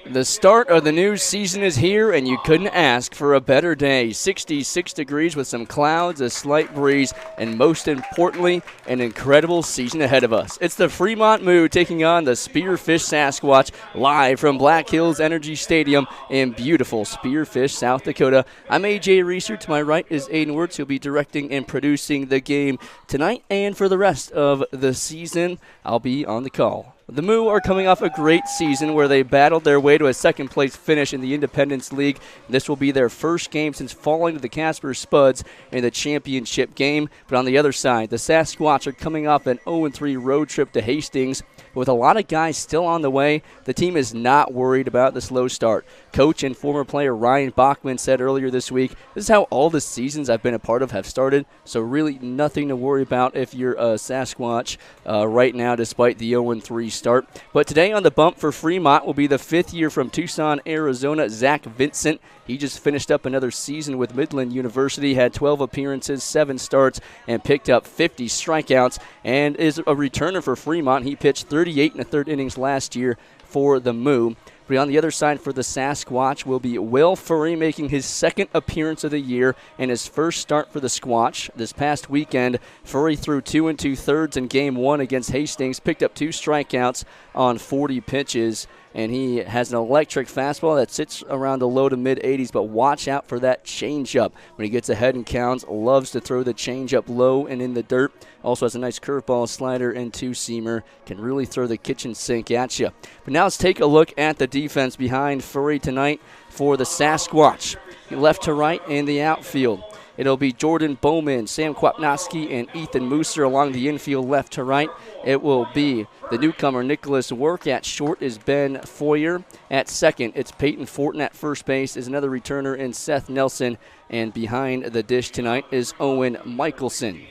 The start of the new season is here, and you couldn't ask for a better day. 66 degrees with some clouds, a slight breeze, and most importantly, an incredible season ahead of us. It's the Fremont Moo taking on the Spearfish Sasquatch live from Black Hills Energy Stadium in beautiful Spearfish, South Dakota. I'm A.J. Reeser. To my right is Aiden Wirtz. He'll be directing and producing the game tonight, and for the rest of the season, I'll be on the call. The Moo are coming off a great season where they battled their way to a second-place finish in the Independence League. This will be their first game since falling to the Casper Spuds in the championship game. But on the other side, the Sasquatch are coming off an 0-3 road trip to Hastings. With a lot of guys still on the way, the team is not worried about the slow start. Coach and former player Ryan Bachman said earlier this week, "This is how all the seasons I've been a part of have started, so really nothing to worry about if you're a Sasquatch right now despite the 0-3 start." But today on the bump for Fremont will be the fifth year from Tucson, Arizona, Zach Vincent. He just finished up another season with Midland University, had 12 appearances, 7 starts, and picked up 50 strikeouts, and is a returner for Fremont. He pitched 38 in the third innings last year for the Moo. But on the other side for the Sasquatch will be Will Furry, making his second appearance of the year and his first start for the Squatch. This past weekend, Furry threw 2 2/3 in Game 1 against Hastings, picked up 2 strikeouts on 40 pitches, and he has an electric fastball that sits around the low to mid-80s, but watch out for that changeup. When he gets ahead and counts, loves to throw the changeup low and in the dirt. Also has a nice curveball, slider, and two-seamer. Can really throw the kitchen sink at you. But now let's take a look at the defense behind Furry tonight for the Sasquatch. Left to right in the outfield. It'll be Jordan Bowman, Sam Kwapnowski, and Ethan Mooser along the infield left to right. It will be the newcomer Nicholas Work. At short is Ben Foyer. At second, it's Peyton Fortin. At first base is another returner in Seth Nelson. And behind the dish tonight is Owen Michelson.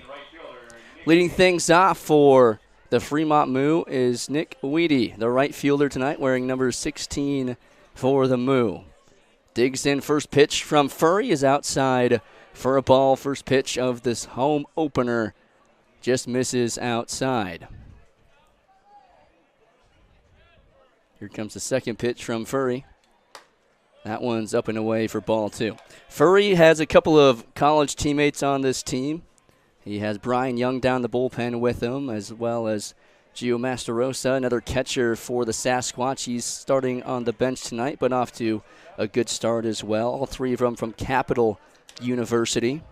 Leading things off for the Fremont Moo is Nick Weedy, the right fielder tonight, wearing number 16 for the Moo. Digs in, first pitch from Furry is outside for a ball. First pitch of this home opener just misses outside. Here comes the second pitch from Furry. That one's up and away for ball 2. Furry has a couple of college teammates on this team. He has Brian Young down the bullpen with him, as well as Gio Mastarosa, another catcher for the Sasquatch. He's starting on the bench tonight, but off to a good start as well. All three of them from Capital University.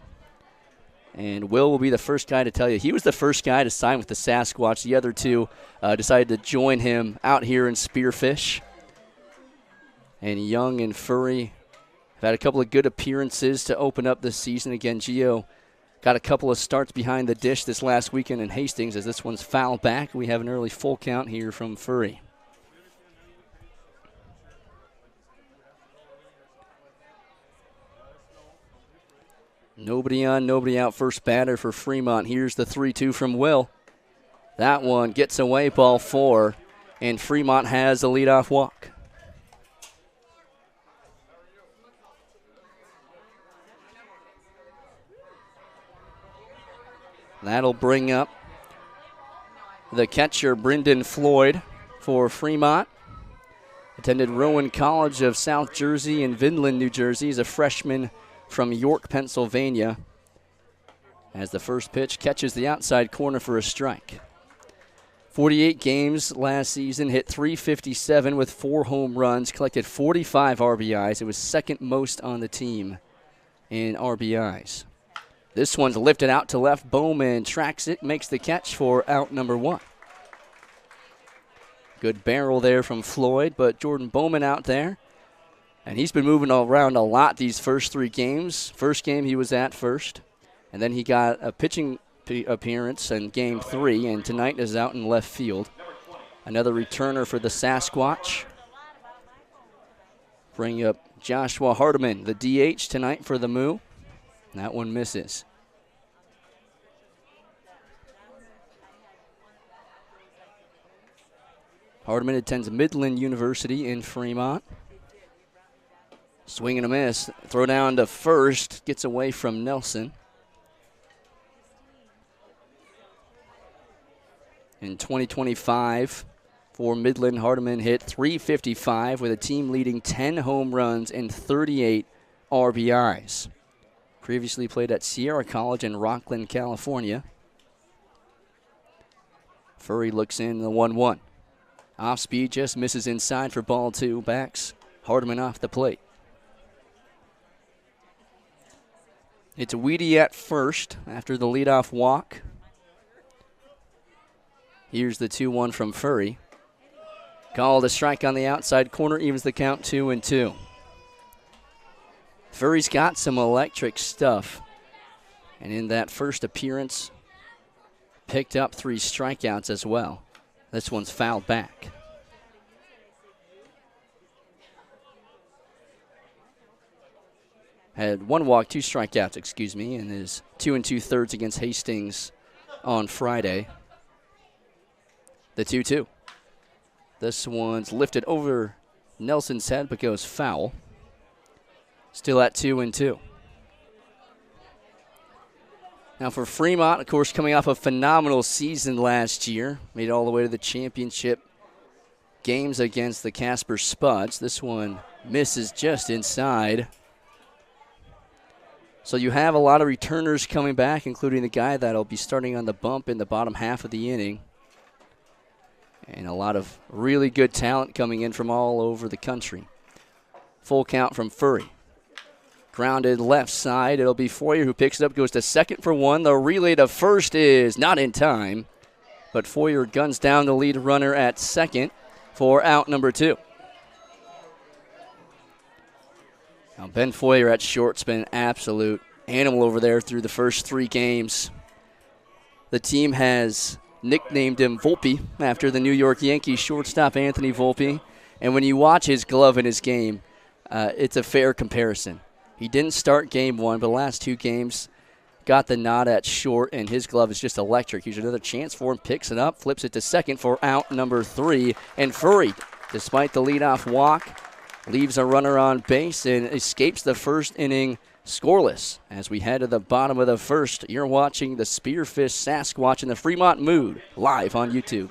And Will be the first guy to tell you. He was the first guy to sign with the Sasquatch. The other two decided to join him out here in Spearfish. And Young and Furry have had a couple of good appearances to open up this season. Again, Gio got a couple of starts behind the dish this last weekend in Hastings as this one's fouled back. We have an early full count here from Furry. Nobody on, nobody out. First batter for Fremont. Here's the 3-2 from Will. That one gets away, ball 4, and Fremont has a leadoff walk. That'll bring up the catcher, Brendan Floyd, for Fremont. Attended Rowan College of South Jersey in Vinland, New Jersey. He's a freshman from York, Pennsylvania. As the first pitch catches the outside corner for a strike. 48 games last season, hit .357 with 4 home runs, collected 45 RBIs. It was second most on the team in RBIs. This one's lifted out to left. Bowman tracks it, makes the catch for out number 1. Good barrel there from Floyd, but Jordan Bowman out there. And he's been moving around a lot these first 3 games. First game he was at first. And then he got a pitching appearance in Game 3, and tonight is out in left field. Another returner for the Sasquatch. Bring up Joshua Hardiman, the DH tonight for the Moo. That one misses. Hardiman attends Midland University in Fremont. Swing and a miss. Throw down to first. Gets away from Nelson. In 2025, for Midland, Hardiman hit .355 with a team leading 10 home runs and 38 RBIs. Previously played at Sierra College in Rockland, California. Furry looks in the 1-1. Off speed, just misses inside for ball 2. Backs Hardiman off the plate. It's Weedy at first after the leadoff walk. Here's the 2-1 from Furry. Called a strike on the outside corner, evens the count 2-2. Furry's got some electric stuff. And in that first appearance, picked up 3 strikeouts as well. This one's fouled back. Had 1 walk, 2 strikeouts, in his 2 2/3 against Hastings on Friday. The 2-2. This one's lifted over Nelson's head but goes foul. Still at 2-2. Now for Fremont, of course, coming off a phenomenal season last year. Made it all the way to the championship games against the Casper Spuds. This one misses just inside. So you have a lot of returners coming back, including the guy that'll be starting on the bump in the bottom half of the inning. And a lot of really good talent coming in from all over the country. Full count from Furry. Grounded left side. It'll be Foyer who picks it up, goes to second for 1. The relay to first is not in time. But Foyer guns down the lead runner at second for out number 2. Now Ben Foyer at short's been an absolute animal over there through the first 3 games. The team has nicknamed him Volpe after the New York Yankees shortstop Anthony Volpe. And when you watch his glove in his game, it's a fair comparison. He didn't start game 1, but the last 2 games got the nod at short, and his glove is just electric. Here's another chance for him, picks it up, flips it to second for out number 3. And Furry, despite the leadoff walk, leaves a runner on base and escapes the first inning scoreless. As we head to the bottom of the first, you're watching the Spearfish Sasquatch in the Fremont Mood live on YouTube.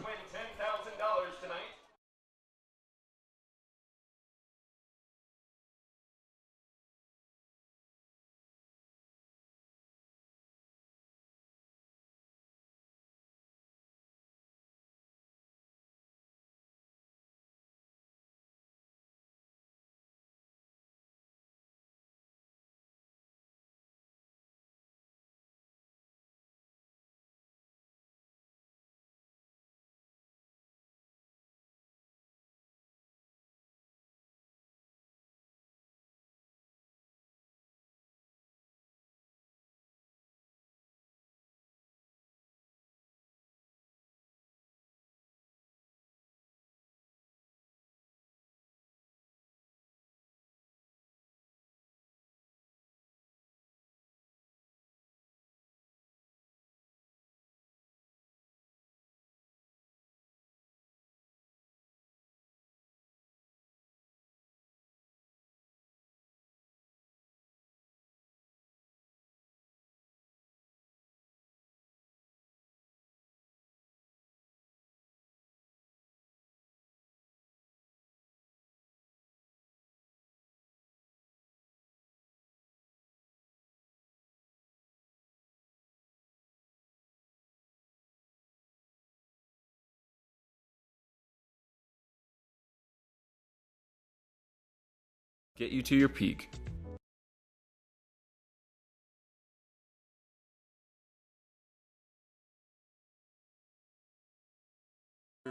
Get you to your peak.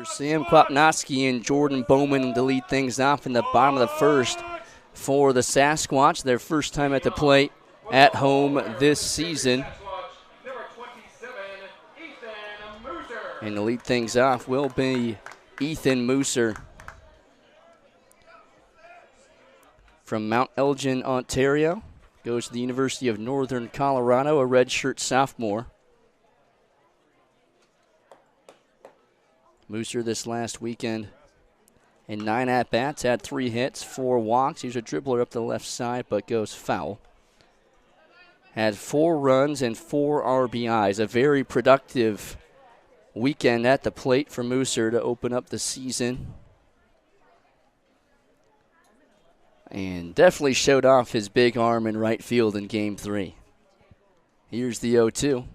Sam Kwapnowski and Jordan Bowman to lead things off in the bottom of the first for the Sasquatch. Their first time at the plate at home this season. And to lead things off will be Ethan Mooser from Mount Elgin, Ontario. Goes to the University of Northern Colorado, a redshirt sophomore. Mooser this last weekend in 9 at-bats, had 3 hits, 4 walks. He's a dribbler up the left side, but goes foul. Had 4 runs and 4 RBIs. A very productive weekend at the plate for Mooser to open up the season. And definitely showed off his big arm in right field in Game 3. Here's the 0-2.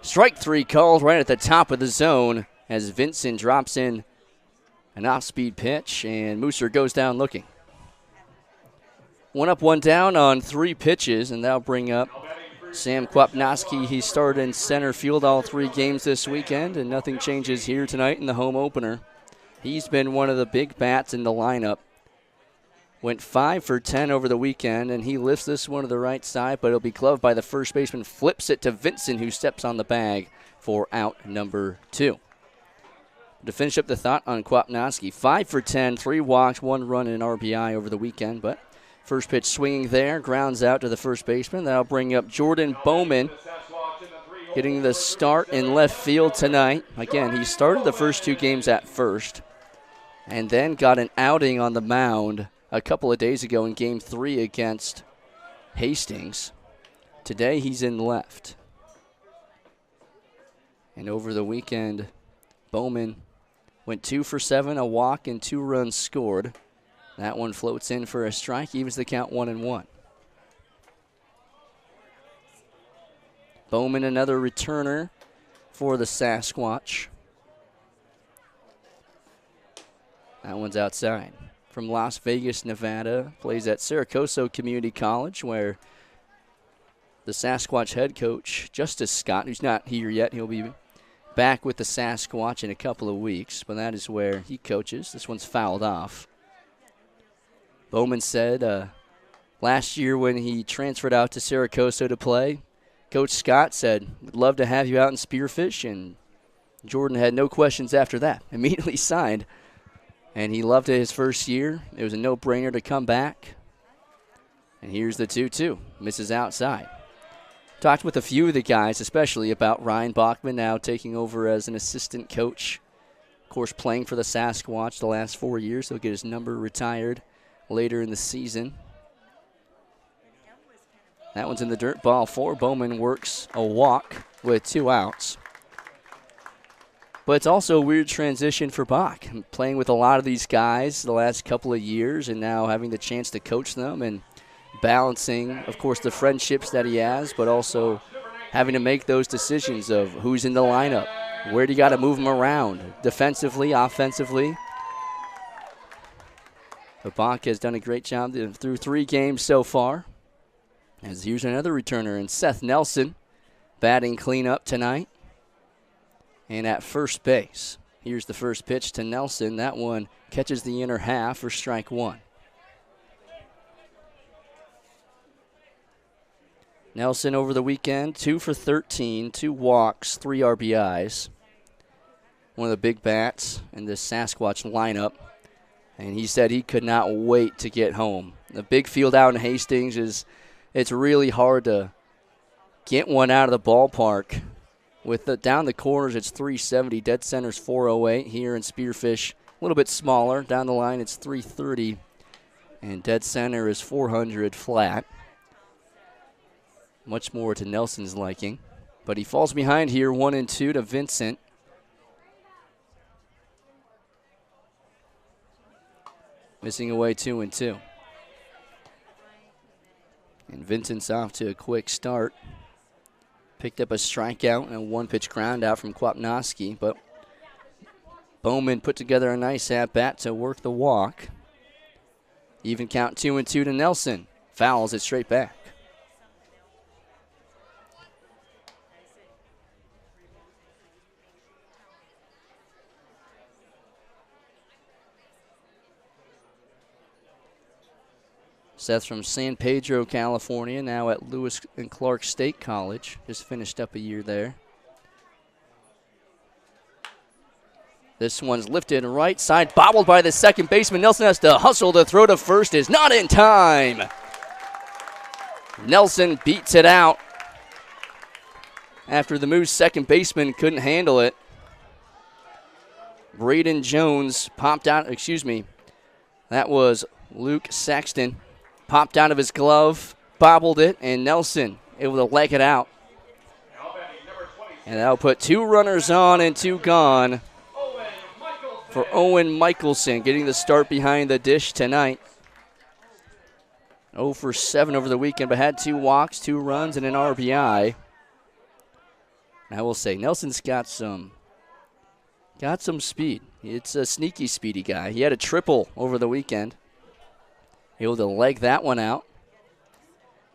Strike 3 called right at the top of the zone as Vincent drops in an off-speed pitch, and Mooser goes down looking. 1 up, 1 down on 3 pitches, and that'll bring up Sam Kwapnoski. He started in center field all 3 games this weekend, and nothing changes here tonight in the home opener. He's been one of the big bats in the lineup. Went 5 for 10 over the weekend, and he lifts this one to the right side, but it'll be gloved by the first baseman, flips it to Vincent, who steps on the bag for out number 2. To finish up the thought on Kwapnoski, 5 for 10, 3 walks, 1 run and an RBI over the weekend, but first pitch swinging there, grounds out to the first baseman. That'll bring up Jordan Bowman, getting the start in left field tonight. Again, he started the first 2 games at first and then got an outing on the mound a couple of days ago in Game 3 against Hastings. Today he's in left. And over the weekend, Bowman went 2 for 7, a walk, and 2 runs scored. That one floats in for a strike, evens the count 1-1. Bowman, another returner for the Sasquatch. That one's outside. From Las Vegas, Nevada, plays at Saracoso Community College, where the Sasquatch head coach, Justice Scott, who's not here yet, he'll be back with the Sasquatch in a couple of weeks, but that is where he coaches. This one's fouled off. Bowman said last year when he transferred out to Saracoso to play, Coach Scott said, "We'd love to have you out in Spearfish," and Jordan had no questions after that. Immediately signed, and he loved it his first year. It was a no-brainer to come back. And here's the 2-2. Misses outside. Talked with a few of the guys, especially about Ryan Bachman now taking over as an assistant coach. Of course, playing for the Sasquatch the last 4 years. He'll get his number retired later in the season. That one's in the dirt, ball 4. Bowman works a walk with 2 outs. But it's also a weird transition for Bach, playing with a lot of these guys the last couple of years and now having the chance to coach them and balancing, of course, the friendships that he has, but also having to make those decisions of who's in the lineup, where do you got to move them around, defensively, offensively. But Bach has done a great job through 3 games so far. As here's another returner, and Seth Nelson batting cleanup tonight. And at first base, here's the first pitch to Nelson. That one catches the inner half for strike 1. Nelson over the weekend, 2 for 13, 2 walks, 3 RBIs. One of the big bats in this Sasquatch lineup. And he said he could not wait to get home. The big field out in Hastings it's really hard to get one out of the ballpark. With down the corners, it's 370. Dead center's 408. Here in Spearfish, a little bit smaller. Down the line, it's 330. And dead center is 400 flat. Much more to Nelson's liking. But he falls behind here, 1-2 to Vincent. Missing away 2-2. And Vincent's off to a quick start. Picked up a strikeout and a 1-pitch ground out from Kwapnoski, but Bowman put together a nice at-bat to work the walk. Even count 2-2 to Nelson. Fouls it straight back. Seth from San Pedro, California, now at Lewis and Clark State College. Just finished up a year there. This one's lifted right side, bobbled by the second baseman. Nelson has to hustle to throw to first, is not in time. Nelson beats it out after the Moose second baseman couldn't handle it. Braden Jones popped out, that was Luke Saxton. Popped out of his glove, bobbled it, and Nelson able to leg it out. And that'll put 2 runners on and 2 gone for Owen Michelson, getting the start behind the dish tonight. 0 for 7 over the weekend, but had 2 walks, 2 runs, and an RBI. And I will say, Nelson's got some speed. It's a sneaky, speedy guy. He had a triple over the weekend. Able to leg that one out.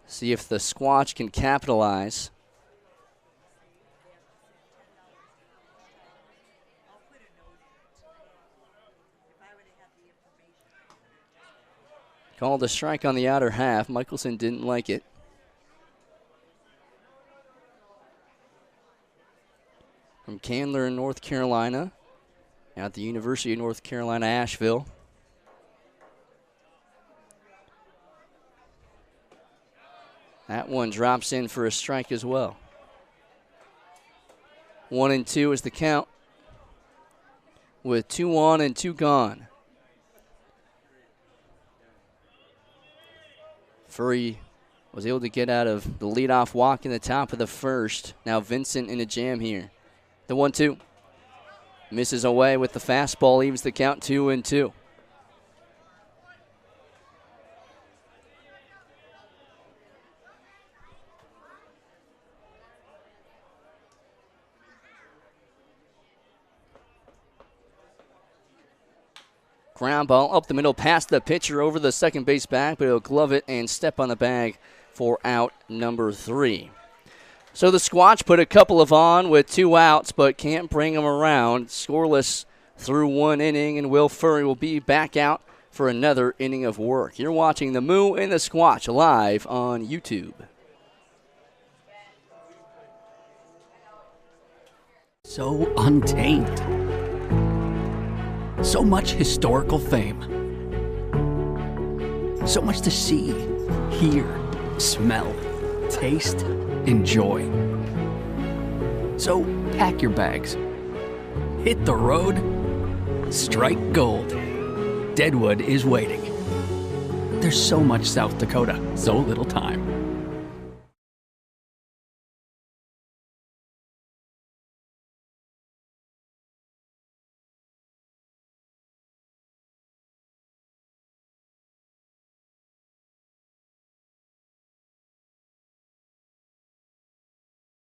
See if the Squatch can capitalize. Called a strike on the outer half. Michelson didn't like it. From Candler, North Carolina, at the University of North Carolina, Asheville. That one drops in for a strike as well. 1-2 is the count, with 2 on and 2 gone. Furry was able to get out of the leadoff walk in the top of the first. Now Vincent in a jam here. The 1-2. Misses away with the fastball, evens the count 2-2. Ground ball up the middle, past the pitcher, over the second base back, but he'll glove it and step on the bag for out number 3. So the Squatch put a couple of on with 2 outs, but can't bring them around. Scoreless through 1 inning, and Will Furry will be back out for another inning of work. You're watching the Moo and the Squatch live on YouTube. So untamed. So much historical fame. So much to see, hear, smell, taste, enjoy. So pack your bags. Hit the road. Strike gold. Deadwood is waiting. There's so much South Dakota, so little time.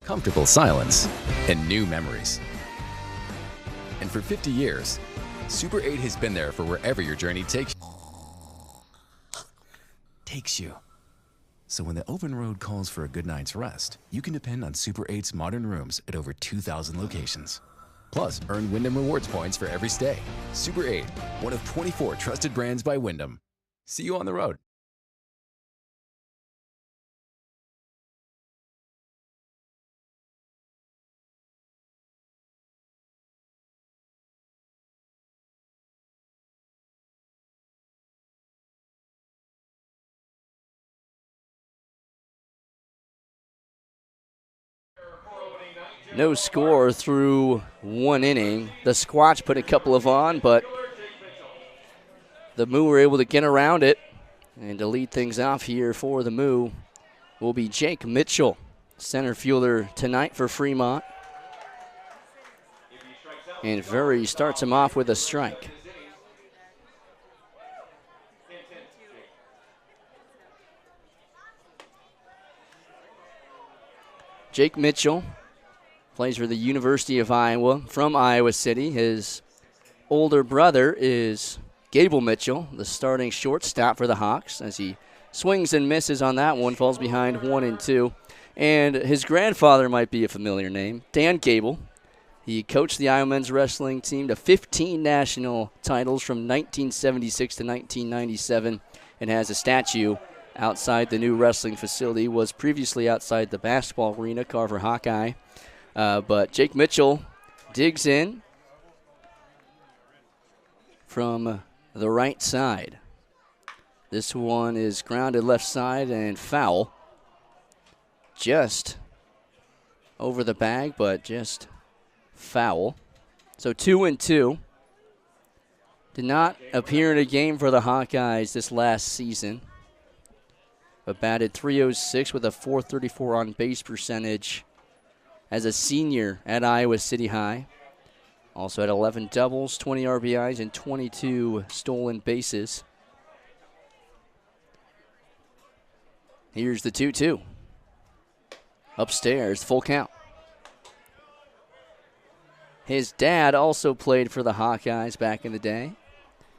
Comfortable silence, and new memories. And for 50 years, Super 8 has been there for wherever your journey takes you. So when the open road calls for a good night's rest, you can depend on Super 8's modern rooms at over 2,000 locations. Plus, earn Wyndham Rewards points for every stay. Super 8, one of 24 trusted brands by Wyndham. See you on the road. No score through 1 inning. The Squatch put a couple of on, but the Moo were able to get around it. And to lead things off here for the Moo will be Jake Mitchell, center fielder tonight for Fremont. And Furry starts him off with a strike. Jake Mitchell plays for the University of Iowa from Iowa City. His older brother is Gable Mitchell, the starting shortstop for the Hawks, as he swings and misses on that one, falls behind 1-2. And his grandfather might be a familiar name, Dan Gable. He coached the Iowa men's wrestling team to 15 national titles from 1976 to 1997 and has a statue outside the new wrestling facility. Was previously outside the basketball arena, Carver Hawkeye. But Jake Mitchell digs in from the right side. This one is grounded left side and foul. Just over the bag, but just foul. So 2-2. Did not appear in a game for the Hawkeyes this last season, but batted .306 with a .434 on base percentage as a senior at Iowa City High. Also had 11 doubles, 20 RBIs, and 22 stolen bases. Here's the 2-2. Upstairs, full count. His dad also played for the Hawkeyes back in the day,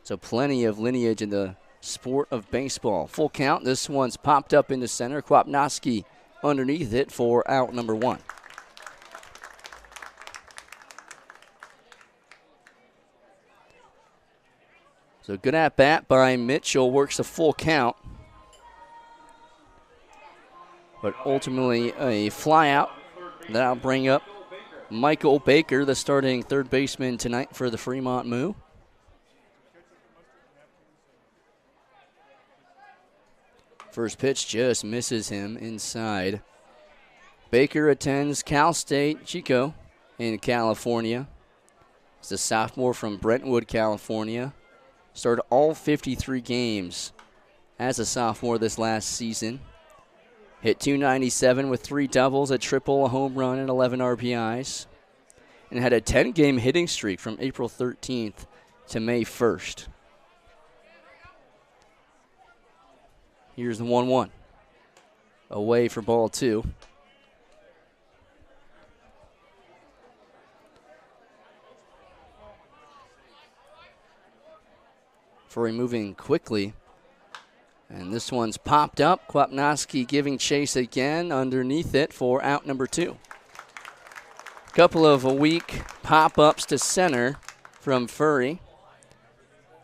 so plenty of lineage in the sport of baseball. Full count. This one's popped up into center. Kwapnowski underneath it for out number 1. So good at bat by Mitchell. Works a full count, but ultimately a fly out. That'll bring up Michael Baker, the starting third baseman tonight for the Fremont Moo. First pitch just misses him inside. Baker attends Cal State Chico in California. He's a sophomore from Brentwood, California. Started all 53 games as a sophomore this last season. Hit .297 with 3 doubles, a triple, a home run, and 11 RBIs. And had a 10-game hitting streak from April 13th to May 1st. Here's the 1-1. Away for ball 2. Furry moving quickly. And this one's popped up. Kwapnowski giving chase again underneath it for out number 2. Couple of weak pop-ups to center from Furry.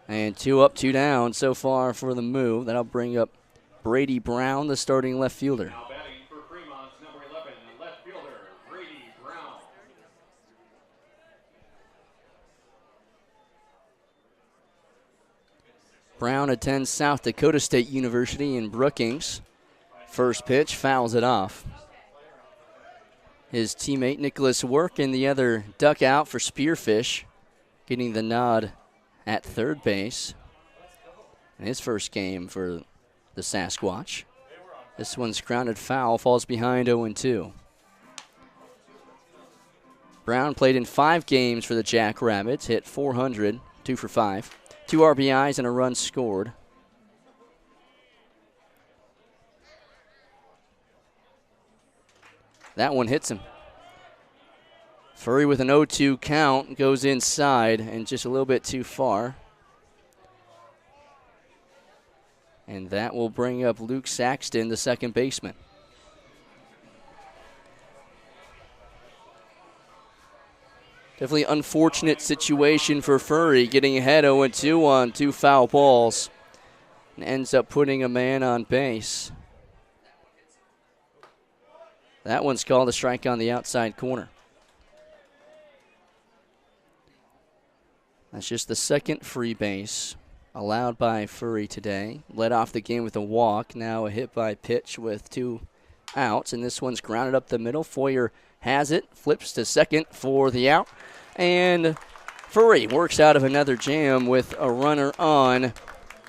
And 2 up, 2 down so far for the Moo. That'll bring up Brady Brown, the starting left fielder. Now batting for Fremont's number 11, left fielder, Brady Brown. Brown attends South Dakota State University in Brookings. First pitch, fouls it off. His teammate Nicholas Work in the other duck out for Spearfish, getting the nod at third base. In his first game for the Sasquatch. This one's grounded foul, falls behind 0-2. Brown played in 5 games for the Jackrabbits, hit .400, 2 for 5. 2 RBIs and a run scored. That one hits him. Furry with an 0-2 count goes inside and just a little bit too far. And that will bring up Luke Saxton, the second baseman. Definitely unfortunate situation for Furry, getting ahead 0-2 on 2 foul balls. And ends up putting a man on base. That one's called a strike on the outside corner. That's just the second free base allowed by Furry today. Led off the game with a walk, now a hit by pitch with 2 outs, and this one's grounded up the middle. Foyer has it, flips to second for the out, and Furry works out of another jam with a runner on,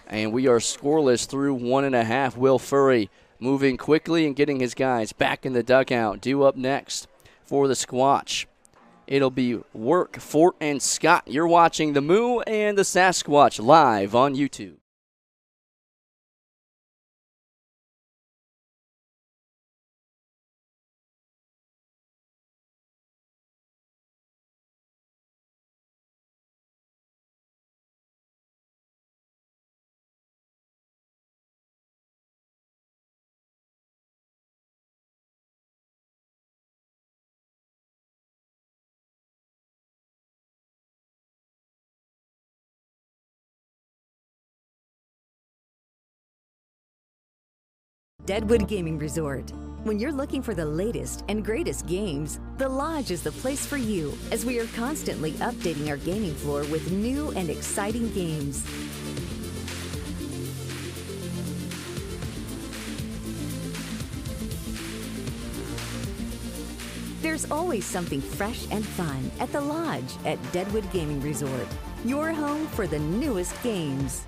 and we are scoreless through 1.5. Will Furry moving quickly and getting his guys back in the dugout. Due up next for the Squatch. It'll be Work, Fort, and Scott. You're watching the Moo and the Sasquatch live on YouTube. Deadwood Gaming Resort. When you're looking for the latest and greatest games, The Lodge is the place for you, as we are constantly updating our gaming floor with new and exciting games. There's always something fresh and fun at The Lodge at Deadwood Gaming Resort, your home for the newest games.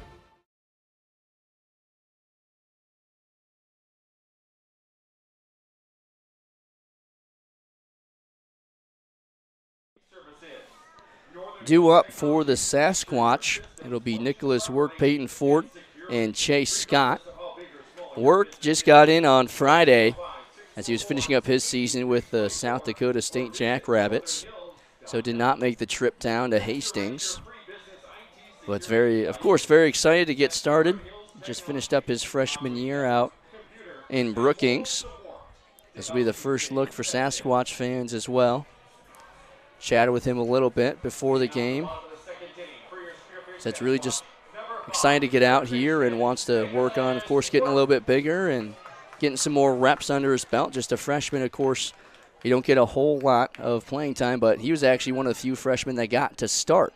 Due up for the Sasquatch, it'll be Nicholas Work, Peyton Fort, and Chase Scott. Work just got in on Friday as he was finishing up his season with the South Dakota State Jackrabbits, so did not make the trip down to Hastings. But of course, very excited to get started. Just finished up his freshman year out in Brookings. This will be the first look for Sasquatch fans as well. Chatted with him a little bit before the game. So it's really just excited to get out here and wants to work on, of course, getting a little bit bigger and getting some more reps under his belt. Just a freshman, of course, you don't get a whole lot of playing time, but he was actually one of the few freshmen that got to start.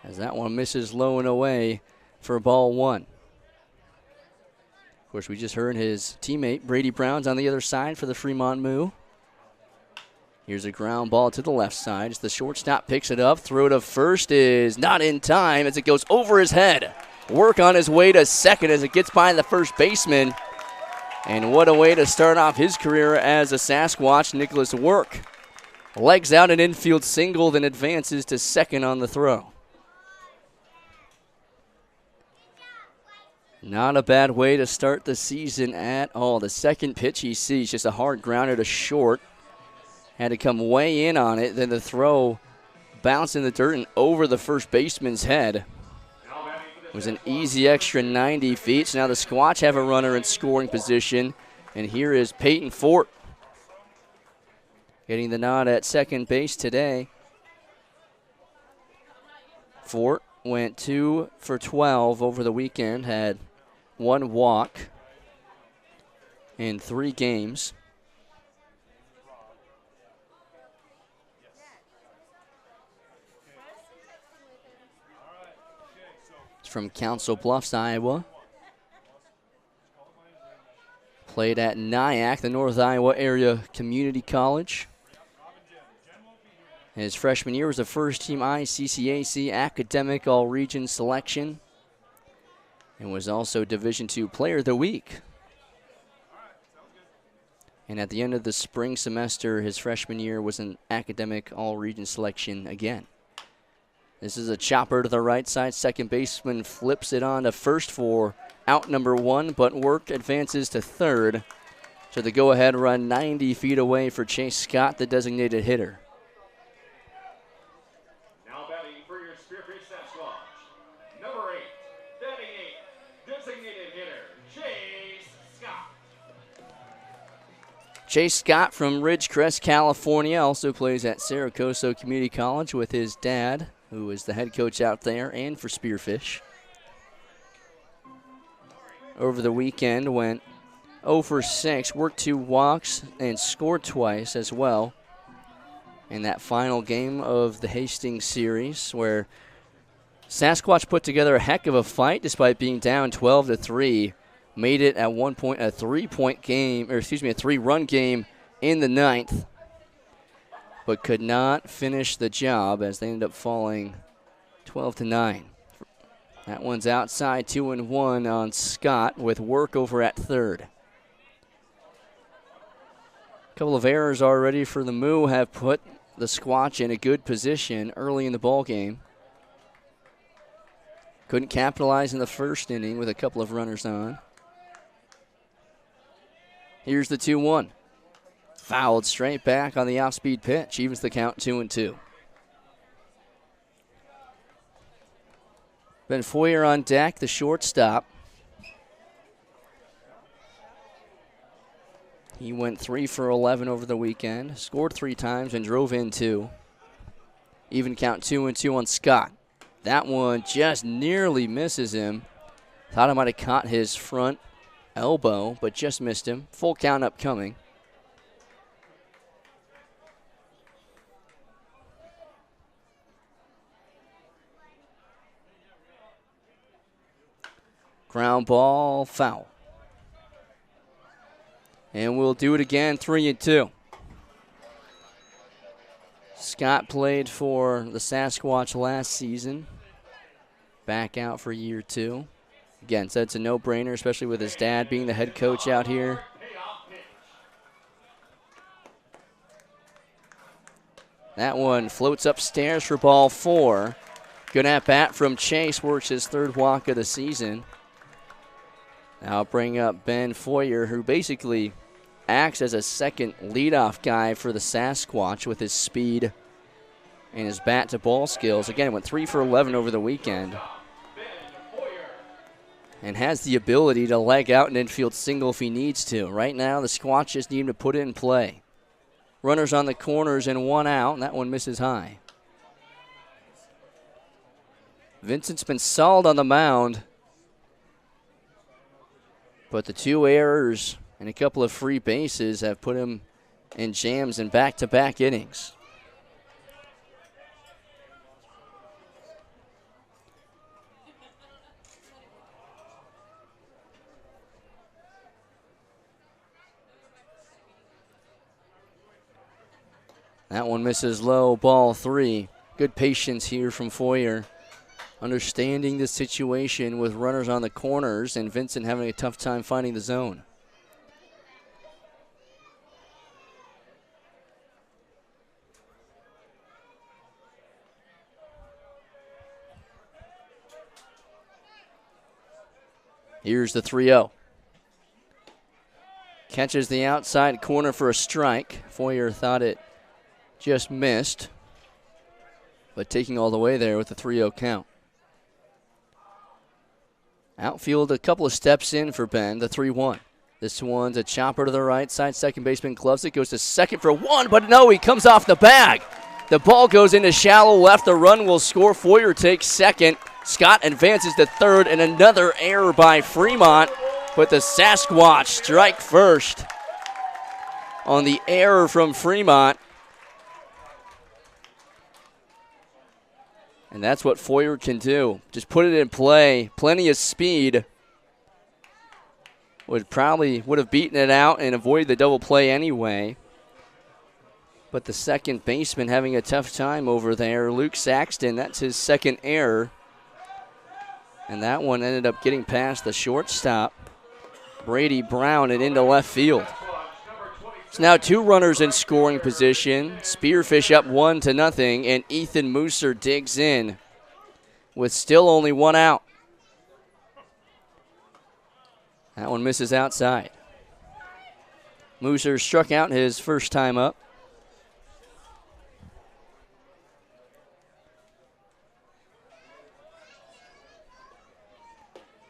As that one misses low and away for ball one. Of course, we just heard his teammate, Brady Brown's on the other side for the Fremont Moo. Here's a ground ball to the left side as the shortstop picks it up. Throw to first is not in time as it goes over his head. Work on his way to second as it gets by the first baseman. And what a way to start off his career as a Sasquatch, Nicholas Work. Legs out an infield single, then advances to second on the throw. Not a bad way to start the season at all. The second pitch he sees, just a hard grounder to short. Had to come way in on it. Then the throw bounced in the dirt and over the first baseman's head. It was an easy extra 90 feet. So now the Squatch have a runner in scoring position. And here is Peyton Fort getting the nod at second base today. Fort went 2 for 12 over the weekend. Had 1 walk in 3 games. From Council Bluffs, Iowa. Played at Nyack, the North Iowa Area Community College. His freshman year was a first-team ICCAC Academic All-Region selection and was also Division II Player of the Week. And at the end of the spring semester, his freshman year was an Academic All-Region selection again. This is a chopper to the right side. Second baseman flips it on to first for out number 1, but Work advances to third. So the go-ahead run 90 feet away for Chase Scott, the designated hitter. Now batting for your Spearfish Sasquatch, number 8, batting 8, designated hitter, Chase Scott. Chase Scott from Ridgecrest, California, also plays at Saracoso Community College with his dad, who is the head coach out there and for Spearfish. Over the weekend went 0 for 6, worked 2 walks, and scored twice as well in that final game of the Hastings series, where Sasquatch put together a heck of a fight despite being down 12-3. Made it at one point a 3-point game, or excuse me, a 3-run game in the 9th. But could not finish the job as they ended up falling 12-9. That one's outside, 2-1 on Scott with Work over at third. A couple of errors already for the Moo have put the Squatch in a good position early in the ball game. Couldn't capitalize in the first inning with a couple of runners on. Here's the 2-1. Fouled straight back on the off-speed pitch. Evens the count 2-2. Ben Foyer on deck, the shortstop. He went 3 for 11 over the weekend, scored 3 times and drove in 2. Even count 2-2 on Scott. That one just nearly misses him. Thought I might have caught his front elbow, but just missed him. Full count upcoming. Ground ball, foul. And we'll do it again, 3-2. Scott played for the Sasquatch last season. Back out for year 2. Again, so it's a no-brainer, especially with his dad being the head coach out here. That one floats upstairs for ball 4. Good at bat from Chase, works his 3rd walk of the season. Now I'll bring up Ben Foyer, who basically acts as a second leadoff guy for the Sasquatch with his speed and his bat-to-ball skills. Again, went 3 for 11 over the weekend. And has the ability to leg out an infield single if he needs to. Right now, the Squatch just need him to put it in play. Runners on the corners and 1 out, and that one misses high. Vincent's been solid on the mound, but the 2 errors and a couple of free bases have put him in jams in back-to-back innings. That one misses low, ball 3. Good patience here from Foyer. Understanding the situation with runners on the corners and Vincent having a tough time finding the zone. Here's the 3-0. Catches the outside corner for a strike. Foyer thought it just missed, but taking all the way there with the 3-0 count. Outfield a couple of steps in for Ben, the 3-1. This one's a chopper to the right side. Second baseman gloves it, goes to second for 1, but no, he comes off the bag. The ball goes into shallow left. The run will score. Foyer takes second. Scott advances to third, and another error by Fremont, but the Sasquatch strike first on the error from Fremont. And that's what Foyer can do. Just put it in play. Plenty of speed. Would have beaten it out and avoided the double play anyway. But the second baseman having a tough time over there. Luke Saxton, that's his second error. And that one ended up getting past the shortstop, Brady Brown, and into left field. So now 2 runners in scoring position. Spearfish up 1-0, and Ethan Mooser digs in with still only 1 out. That one misses outside. Mooser struck out his first time up.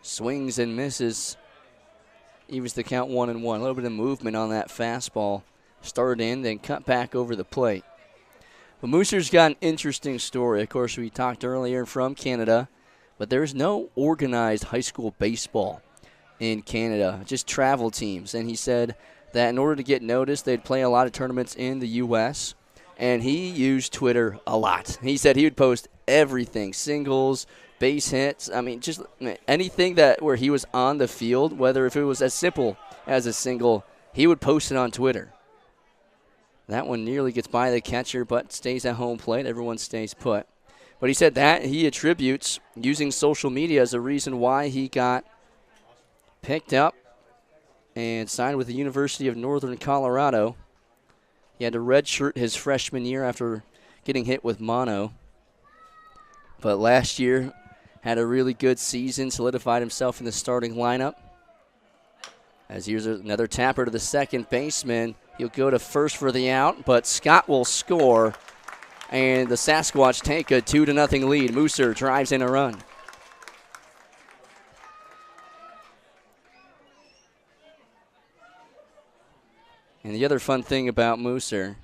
Swings and misses. Evens the count 1-1. A little bit of movement on that fastball. Started in, then cut back over the plate. But Mooser's got an interesting story. Of course, we talked earlier from Canada, but there's no organized high school baseball in Canada, just travel teams. And he said that in order to get noticed, they'd play a lot of tournaments in the U.S., and he used Twitter a lot. He said he would post everything, singles, base hits, just anything where he was on the field, whether if it was as simple as a single, he would post it on Twitter. That one nearly gets by the catcher, but stays at home plate. Everyone stays put. But he said that he attributes using social media as a reason why he got picked up and signed with the University of Northern Colorado. He had to redshirt his freshman year after getting hit with mono. But last year, had a really good season, solidified himself in the starting lineup. As here's another tapper to the second baseman. He'll go to first for the out, but Scott will score, and the Sasquatch take a 2-0 lead. Mooser drives in a run. And the other fun thing about Mooser,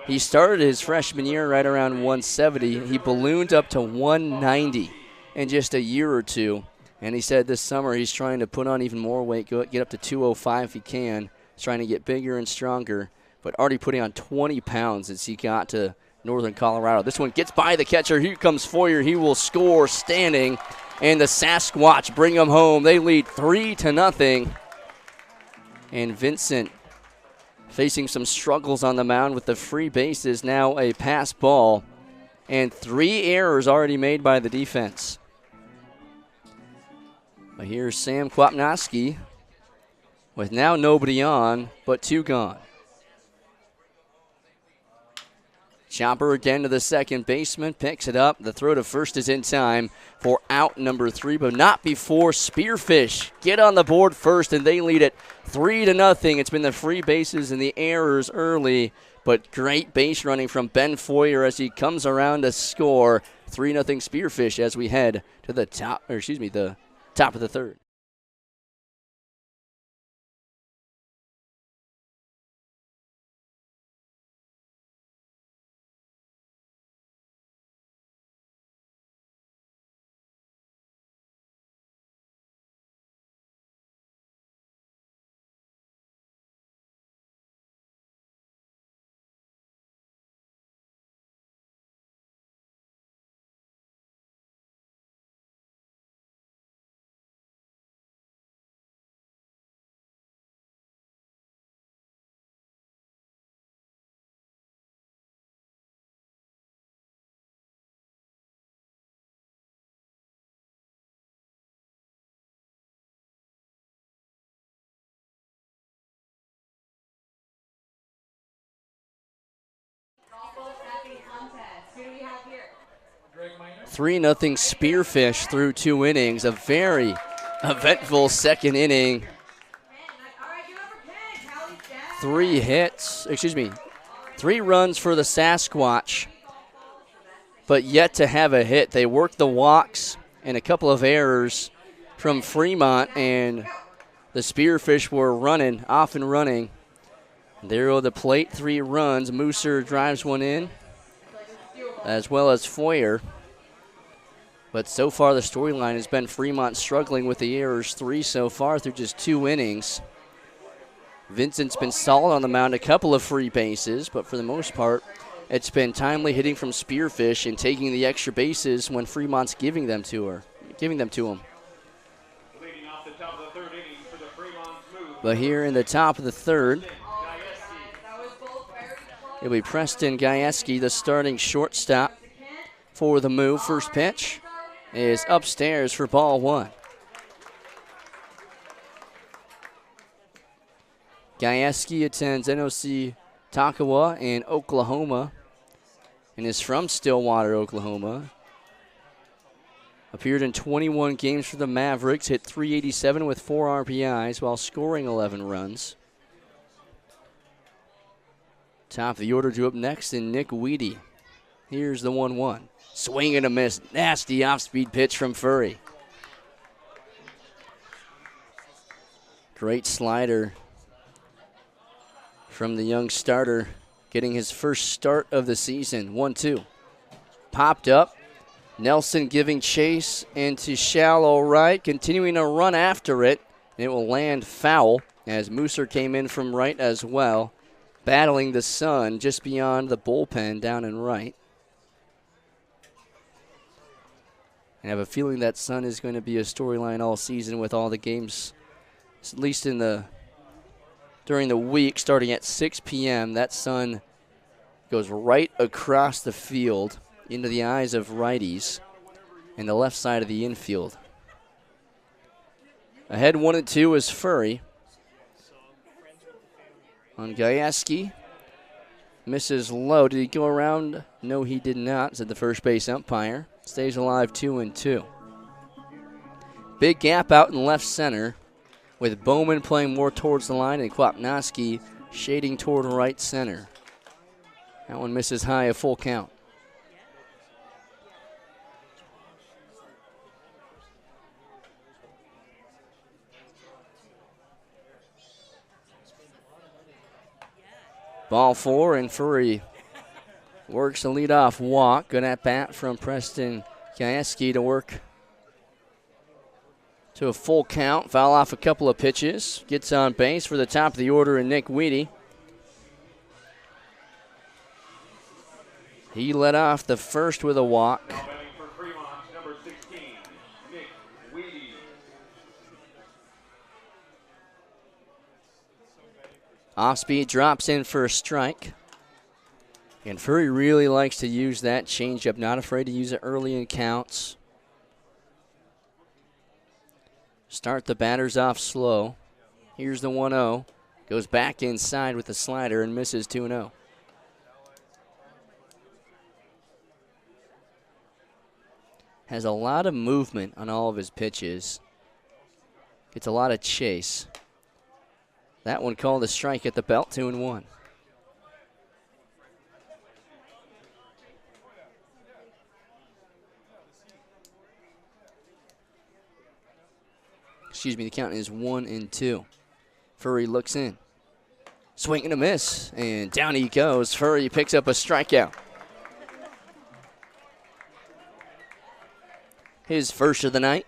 he started his freshman year right around 170. He ballooned up to 190 in just a year or two. And he said this summer he's trying to put on even more weight, get up to 205 if he can. He's trying to get bigger and stronger, but already putting on 20 pounds as he got to Northern Colorado. This one gets by the catcher. Here comes Foyer. He will score standing, and the Sasquatch bring them home. They lead 3-0. And Vincent facing some struggles on the mound with the free bases, now a pass ball, and 3 errors already made by the defense. But here's Sam Kwapnowski with now nobody on, but 2 gone. Chopper again to the second baseman, picks it up. The throw to first is in time for out number 3, but not before Spearfish get on the board first, and they lead it 3-0. It's been the free bases and the errors early, but great base running from Ben Foyer as he comes around to score. 3-0 Spearfish as we head to the top of the third. Three nothing Spearfish through 2 innings. A very eventful second inning. 3 runs for the Sasquatch, but yet to have a hit. They worked the walks and a couple of errors from Fremont, and the Spearfish were off and running. There on the plate, 3 runs. Mooser drives one in, as well as Foyer. But so far the storyline has been Fremont struggling with the errors, 3 so far through just 2 innings. Vincent's been solid on the mound, a couple of free bases, but for the most part, it's been timely hitting from Spearfish and taking the extra bases when Fremont's giving them to him. But here in the top of the third, it'll be Preston Gajewski, the starting shortstop for the move. First pitch is upstairs for ball 1. Gajewski attends NOC Takawa in Oklahoma and is from Stillwater, Oklahoma. Appeared in 21 games for the Mavericks, hit .387 with 4 RBIs while scoring 11 runs. Top of the order due up next in Nick Weedy. Here's the 1-1. Swing and a miss. Nasty off-speed pitch from Furry. Great slider from the young starter, getting his first start of the season. 1-2. Popped up. Nelson giving chase into shallow right, continuing to run after it. And it will land foul as Mooser came in from right as well, battling the sun just beyond the bullpen down in right. I have a feeling that sun is going to be a storyline all season with all the games, at least during the week, starting at 6 p.m. That sun goes right across the field into the eyes of righties and the left side of the infield. Ahead 1-2 is Furry. On Gajewski. Misses low. Did he go around? No, he did not, said the first base umpire. Stays alive 2-2. Big gap out in left center with Bowman playing more towards the line and Kwapnowski shading toward right center. That one misses high, a full count. Ball 4, and Furry works the leadoff walk. Good at bat from Preston Gajewski to work to a full count. Foul off a couple of pitches. Gets on base for the top of the order in Nick Weedy. He led off the first with a walk. Now batting for Fremont, number 16, Nick Weedy. Off speed drops in for a strike. And Furry really likes to use that changeup, not afraid to use it early in counts. Start the batters off slow. Here's the 1-0. Goes back inside with the slider and misses 2-0. Has a lot of movement on all of his pitches. Gets a lot of chase. That one called a strike at the belt, 2-1. Excuse me, the count is 1-2. Furry looks in. Swing and a miss, and down he goes. Furry picks up a strikeout. His first of the night.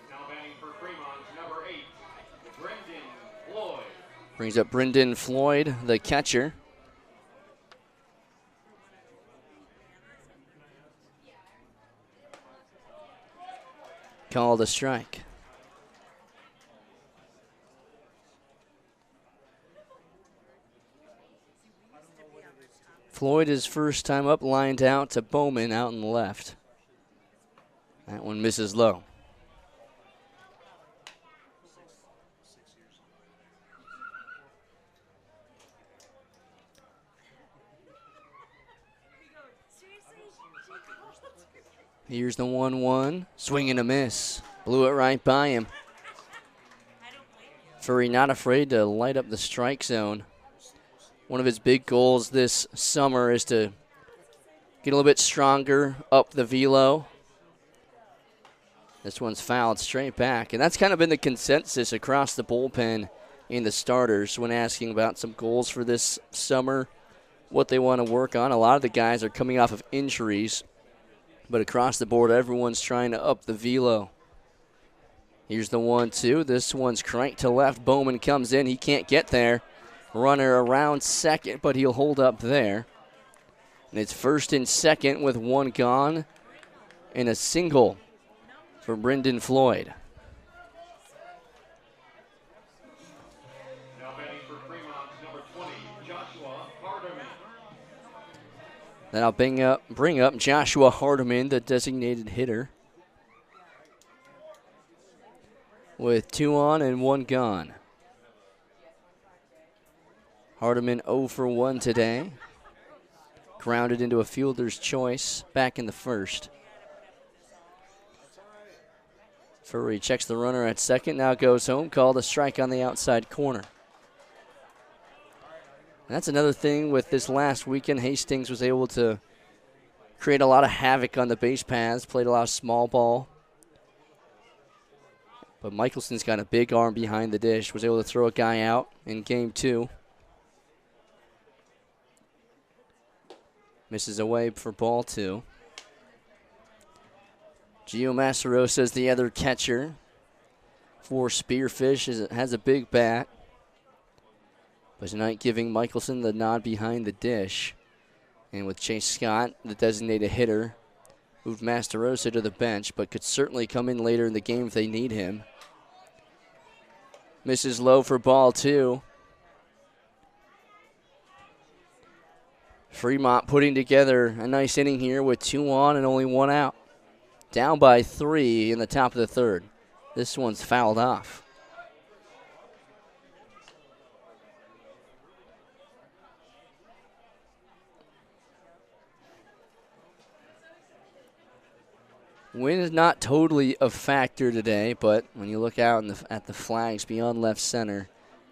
Now batting for Fremont, number 8, Brendan Floyd. Brings up Brendan Floyd, the catcher. Called a strike. Floyd, his first time up, lined out to Bowman out in the left. That one misses low. Here's the 1-1. Swing and a miss. Blew it right by him. Furry not afraid to light up the strike zone. One of his big goals this summer is to get a little bit stronger, up the velo. This one's fouled straight back. And that's kind of been the consensus across the bullpen in the starters when asking about some goals for this summer, what they want to work on. A lot of the guys are coming off of injuries. But across the board, everyone's trying to up the velo. Here's the 1-2. This one's cranked to left. Bowman comes in. He can't get there. Runner around second, but he'll hold up there. And it's first and second with one gone and a single for Brendan Floyd. Now batting for Fremont, number 20, Joshua Hardiman. Then I'll bring up Joshua Hardiman, the designated hitter, with 2 on and 1 gone. Hardiman 0 for 1 today. Grounded into a fielder's choice back in the first. Furry checks the runner at second, now goes home, called a strike on the outside corner. And that's another thing with this last weekend. Hastings was able to create a lot of havoc on the base paths, played a lot of small ball. But Michelson's got a big arm behind the dish, was able to throw a guy out in game 2. Misses away for ball 2. Gio Massarosa is the other catcher for Spearfish. Has a big bat. But tonight giving Michelson the nod behind the dish. And with Chase Scott, the designated hitter, moved Massarosa to the bench, but could certainly come in later in the game if they need him. Misses low for ball 2. Fremont putting together a nice inning here with 2 on and only 1 out. Down by 3 in the top of the third. This one's fouled off. Wind is not totally a factor today, but when you look out at the flags beyond left center,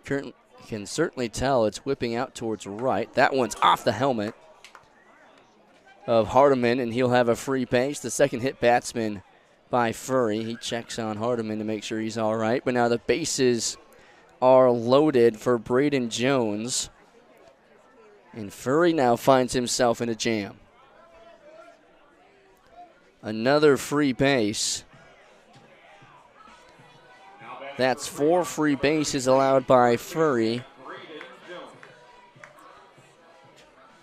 you can certainly tell it's whipping out towards right. That one's off the helmet of Hardiman, and he'll have a free base. The second hit batsman by Furry. He checks on Hardiman to make sure he's all right. But now the bases are loaded for Braden Jones. And Furry now finds himself in a jam. Another free base. That's 4 free bases allowed by Furry.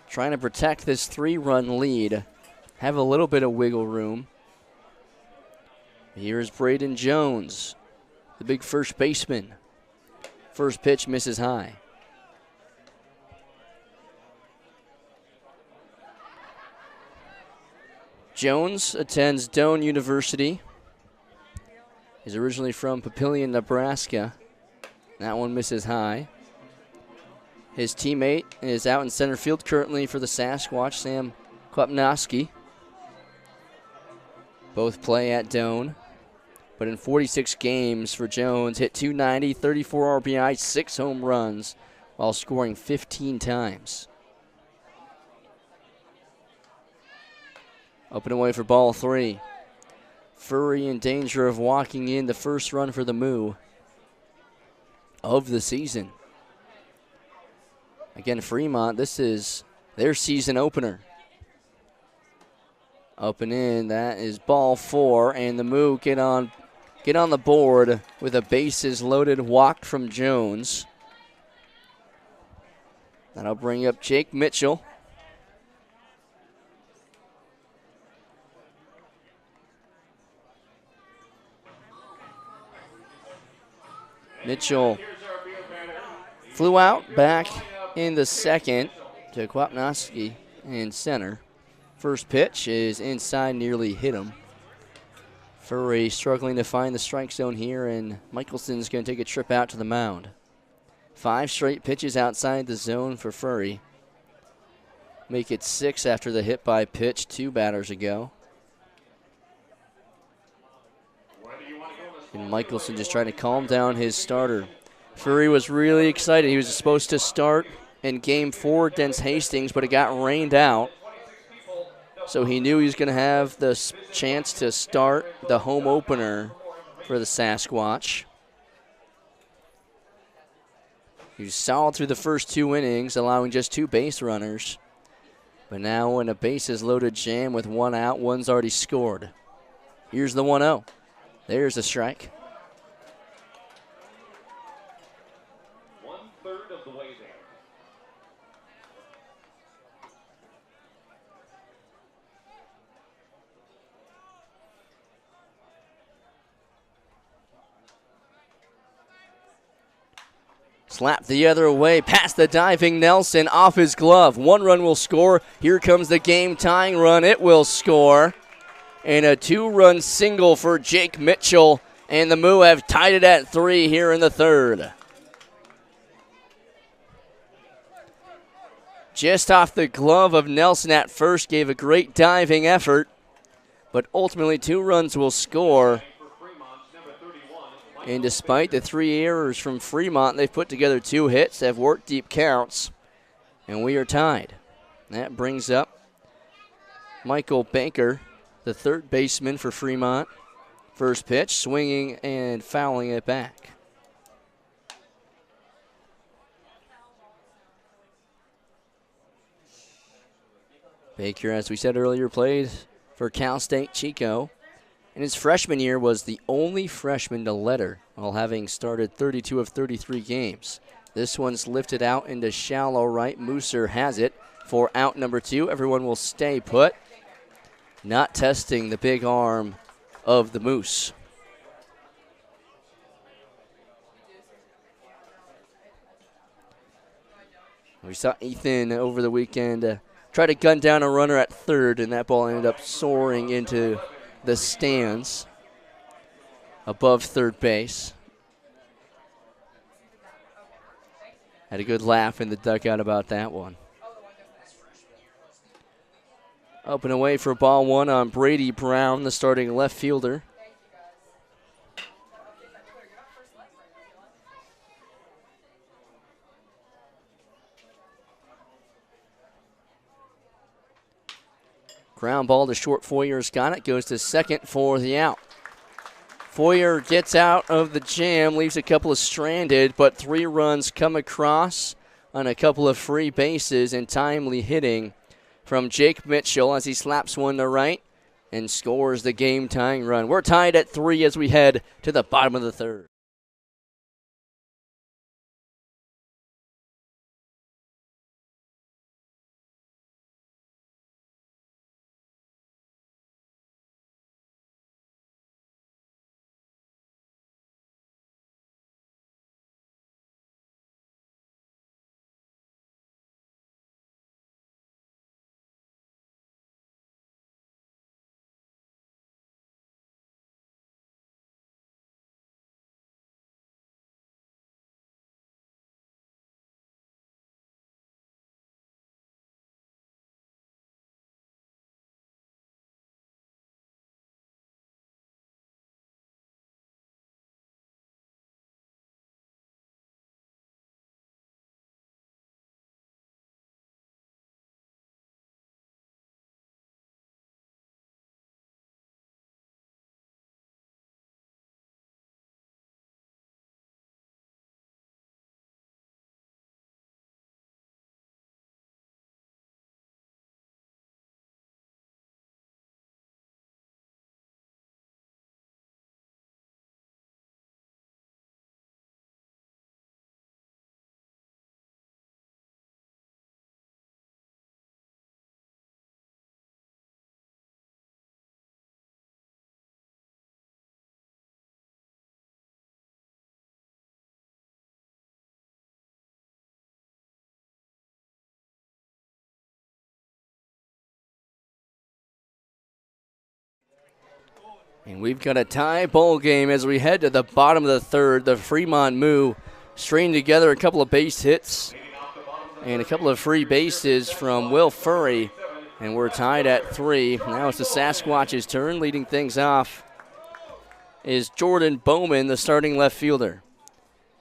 Trying to protect this 3-run lead. Have a little bit of wiggle room. Here's Braden Jones, the big first baseman. First pitch misses high. Jones attends Doane University. He's originally from Papillion, Nebraska. That one misses high. His teammate is out in center field currently for the Sasquatch, Sam Kwapnowski. Both play at Doane. But in 46 games for Jones, hit .290, 34 RBI, 6 home runs, while scoring 15 times. Up and away for ball 3. Furry in danger of walking in the first run for the Moo of the season. Again, Fremont, this is their season opener. Up and in, that is ball 4, and the Moo get on the board with a bases loaded walk from Jones. That'll bring up Jake Mitchell. Mitchell flew out back in the second to Kwapnowski in center. First pitch is inside, nearly hit him. Furry struggling to find the strike zone here, and Michelson's going to take a trip out to the mound. 5 straight pitches outside the zone for Furry. Make it 6 after the hit by pitch 2 batters ago. And Michelson just trying to calm down his starter. Furry was really excited. He was supposed to start in Game 4 against Hastings, but it got rained out. So he knew he was going to have the chance to start the home opener for the Sasquatch. He was solid through the first 2 innings, allowing just 2 base runners. But now in a bases-loaded jam with 1 out, one's already scored. Here's the 1-0. There's a strike. 1/3 of the way there. Slap the other way, past the diving Nelson, off his glove. 1 run will score. Here comes the game-tying run. It will score. And a 2-run single for Jake Mitchell. And the Moo have tied it at 3 here in the 3rd. Just off the glove of Nelson at first, gave a great diving effort. But ultimately 2 runs will score. And despite the 3 errors from Fremont, they've put together 2 hits, have worked deep counts, and we are tied. That brings up Michael Baker, the 3rd baseman for Fremont. First pitch, swinging and fouling it back. Baker, as we said earlier, played for Cal State Chico. In his freshman year was the only freshman to letter while having started 32 of 33 games. This one's lifted out into shallow right. Mooser has it for out number 2. Everyone will stay put. Not testing the big arm of the Moose. We saw Ethan over the weekend try to gun down a runner at 3rd, and that ball ended up soaring into the stands above 3rd base. Had a good laugh in the dugout about that one. Up and away for ball 1 on Brady Brown, the starting left fielder. Ground ball to short. Foyer's got it. Goes to second for the out. Foyer gets out of the jam, leaves a couple of stranded, but 3 runs come across on a couple of free bases and timely hitting from Jake Mitchell as he slaps one to right. and scores the game-tying run. We're tied at 3 as we head to the bottom of the third. And we've got a tie ball game as we head to the bottom of the third. The Fremont Moo stringing together a couple of base hits and a couple of free bases from Will Furry. And we're tied at 3. Now it's the Sasquatch's turn. Leading things off is Jordan Bowman, the starting left fielder.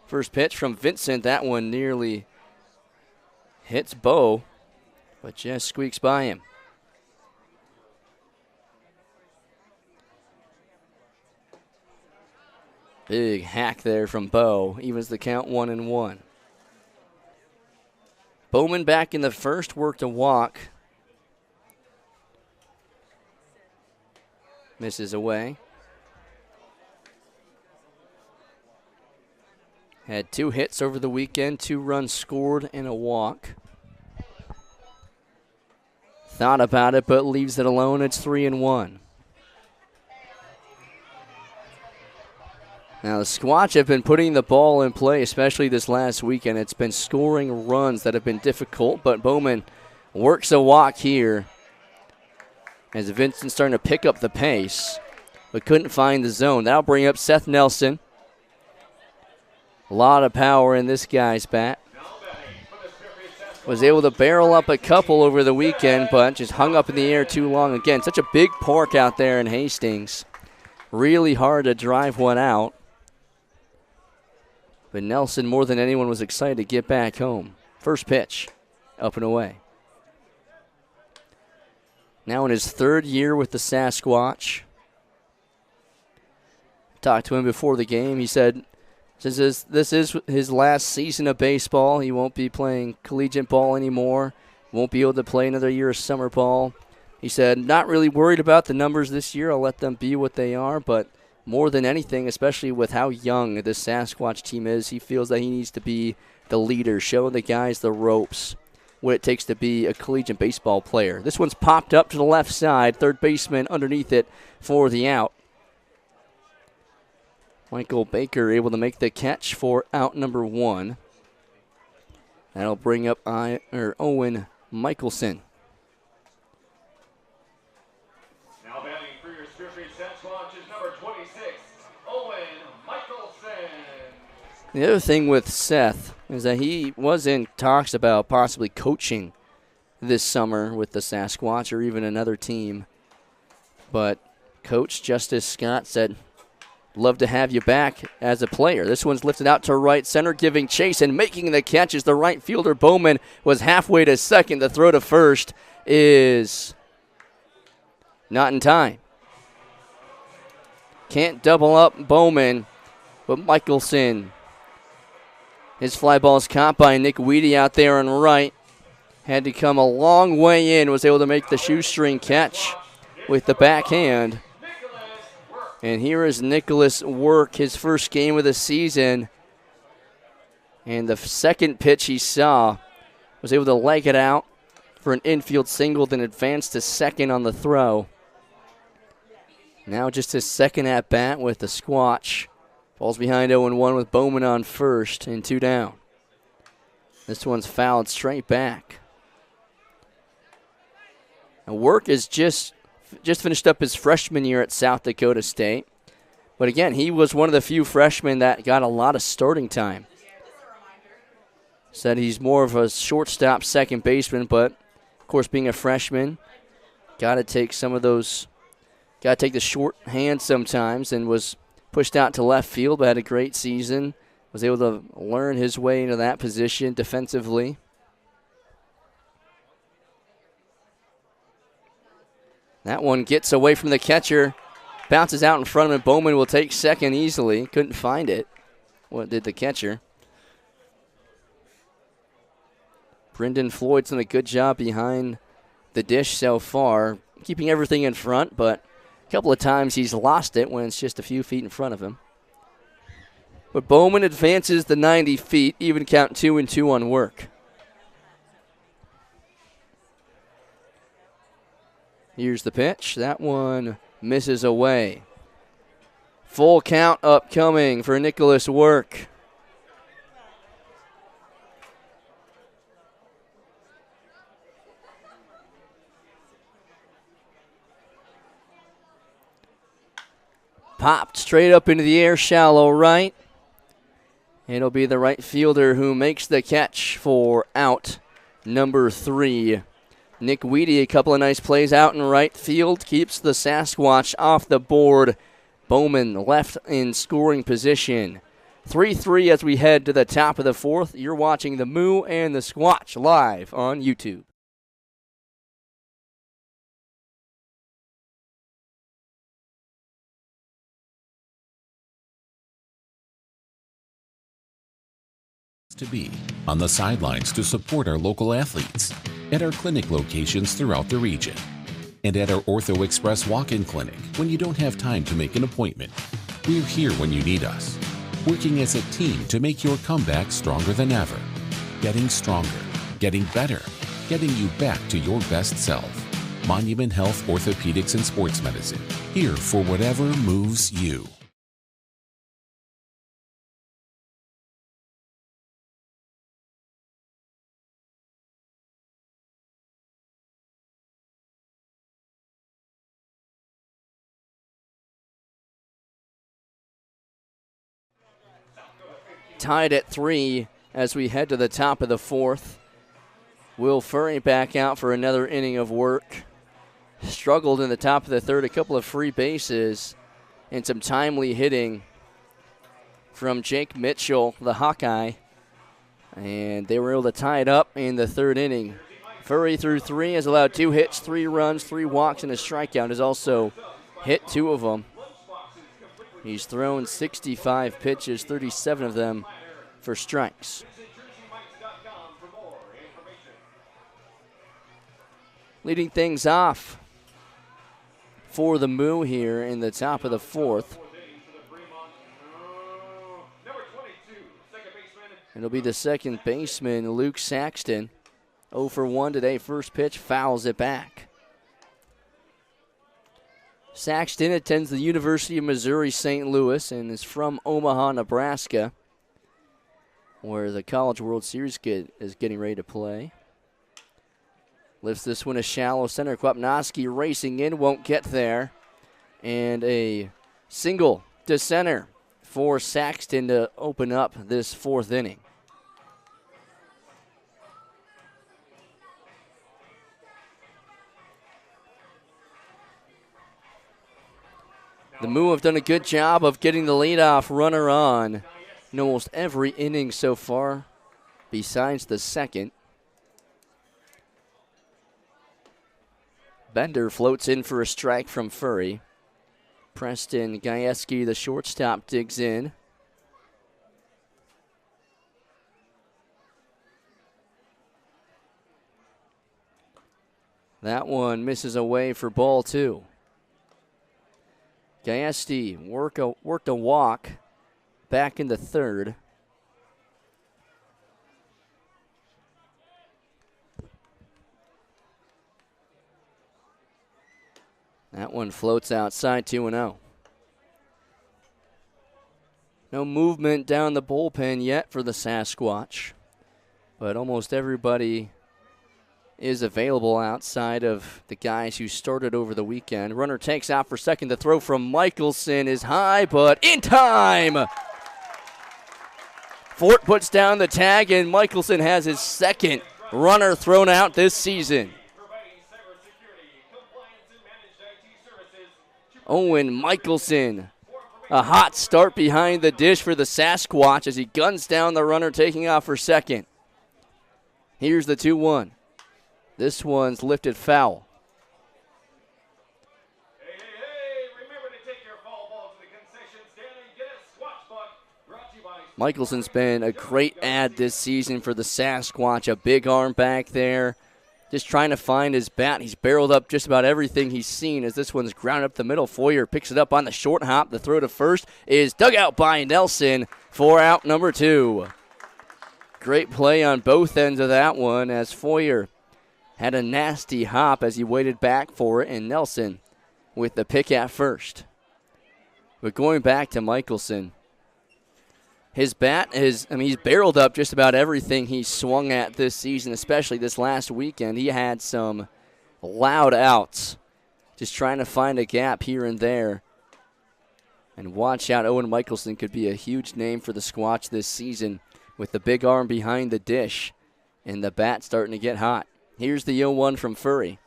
First pitch from Vincent. That one nearly hits Bo, but just squeaks by him. Big hack there from Bo. Evens the count 1-1. Bowman back in the first, worked a walk. Misses away. Had 2 hits over the weekend, 2 runs scored and a walk. Thought about it, but leaves it alone. It's 3-1. Now, the Squatch have been putting the ball in play, especially this last weekend. It's been scoring runs that have been difficult, but Bowman works a walk here as Vincent's starting to pick up the pace, but couldn't find the zone. That'll bring up Seth Nelson. A lot of power in this guy's bat. Was able to barrel up a couple over the weekend, but just hung up in the air too long. Again, such a big park out there in Hastings. Really hard to drive one out. But Nelson, more than anyone, was excited to get back home. First pitch, up and away. Now in his 3rd year with the Sasquatch. Talked to him before the game. He said, since this is his last season of baseball, he won't be playing collegiate ball anymore. Won't be able to play another year of summer ball. He said, not really worried about the numbers this year. I'll let them be what they are, but more than anything, especially with how young this Sasquatch team is, he feels that he needs to be the leader, show the guys the ropes, what it takes to be a collegiate baseball player. This one's popped up to the left side, third baseman underneath it for the out. Michael Baker able to make the catch for out number 1. That'll bring up Owen Michelson. Now batting for your Spearfish Sasquatch is number 26, Owen Michelson. The other thing with Seth is that he was in talks about possibly coaching this summer with the Sasquatch or even another team. But Coach Justice Scott said, love to have you back as a player. This one's lifted out to right center, giving chase and making the catch as the right fielder Bowman was halfway to second. The throw to first is not in time. Can't double up Bowman, but Michelson. His fly ball is caught by Nick Weedy out there on right. Had to come a long way in, was able to make the shoestring catch. with the backhand. And here is Nicholas Work, his first game of the season. And the second pitch he saw was able to leg it out for an infield single, then advance to second on the throw. Now just his second at bat with the Squatch. Falls behind 0-1 with Bowman on first and 2 down. This one's fouled straight back. And Work is just finished up his freshman year at South Dakota State. But again, he was one of the few freshmen that got a lot of starting time. Said he's more of a shortstop second baseman, but of course being a freshman, got to take the short hand sometimes, and was pushed out to left field, but had a great season. Was able to learn his way into that position defensively. That one gets away from the catcher, bounces out in front of him. Bowman will take second easily. Couldn't find it. What did the catcher? Brendan Floyd's done a good job behind the dish so far, keeping everything in front, but a couple of times he's lost it when it's just a few feet in front of him. But Bowman advances the 90 feet, even count 2-2 on Work. Here's the pitch. That one misses away. Full count upcoming for Nicholas Work. Popped straight up into the air, shallow right. It'll be the right fielder who makes the catch for out number 3. Nick Weedy, a couple of nice plays out in right field, keeps the Sasquatch off the board. Bowman left in scoring position. 3-3 as we head to the top of the 4th. You're watching the Moo and the Squatch live on YouTube. To be on the sidelines to support our local athletes, at our clinic locations throughout the region, and at our Ortho Express walk-in clinic when you don't have time to make an appointment. We're here when you need us, working as a team to make your comeback stronger than ever, getting stronger, getting better, getting you back to your best self. Monument Health Orthopedics and Sports Medicine, here for whatever moves you. Tied at 3 as we head to the top of the 4th. Will Furry back out for another inning of work. Struggled in the top of the 3rd, a couple of free bases and some timely hitting from Jake Mitchell, the Hawkeye. And they were able to tie it up in the 3rd inning. Furry through 3 has allowed 2 hits, 3 runs, 3 walks, and a strikeout. Has also hit 2 of them. He's thrown 65 pitches, 37 of them for strikes. Leading things off for the Moo here in the top of the 4th. It'll be the second baseman, Luke Saxton. 0 for 1 today. First pitch, fouls it back. Saxton attends the University of Missouri St. Louis and is from Omaha, Nebraska, where the College World Series is getting ready to play. Lifts this one a shallow center. Kwapnowski racing in, won't get there. And a single to center for Saxton to open up this 4th inning. The Moo have done a good job of getting the leadoff runner on in almost every inning so far, besides the 2nd. Bender floats in for a strike from Furry. Preston Gajewski, the shortstop, digs in. That one misses away for ball 2. Gaiesti worked a walk back in the third. That one floats outside 2-0. No movement down the bullpen yet for the Sasquatch, but almost everybody is available outside of the guys who started over the weekend. Runner takes out for second. The throw from Michelson is high, but in time. Fort puts down the tag, and Michelson has his second runner thrown out this season. Owen Michelson, a hot start behind the dish for the Sasquatch as he guns down the runner taking off for second. Here's the 2-1. This one's lifted foul. Michelson's been a great add this season for the Sasquatch. A big arm back there. Just trying to find his bat. He's barreled up just about everything he's seen as this one's grounded up the middle. Foyer picks it up on the short hop. The throw to first is dug out by Nelson for out number 2. Great play on both ends of that one as Foyer had a nasty hop as he waited back for it, and Nelson with the pick at first. But going back to Michelson, his bat is, he's barreled up just about everything he's swung at this season, especially this last weekend. He had some loud outs, just trying to find a gap here and there. And watch out, Owen Michelson could be a huge name for the Squatch this season with the big arm behind the dish and the bat starting to get hot. Here's the 0-1 from Furry.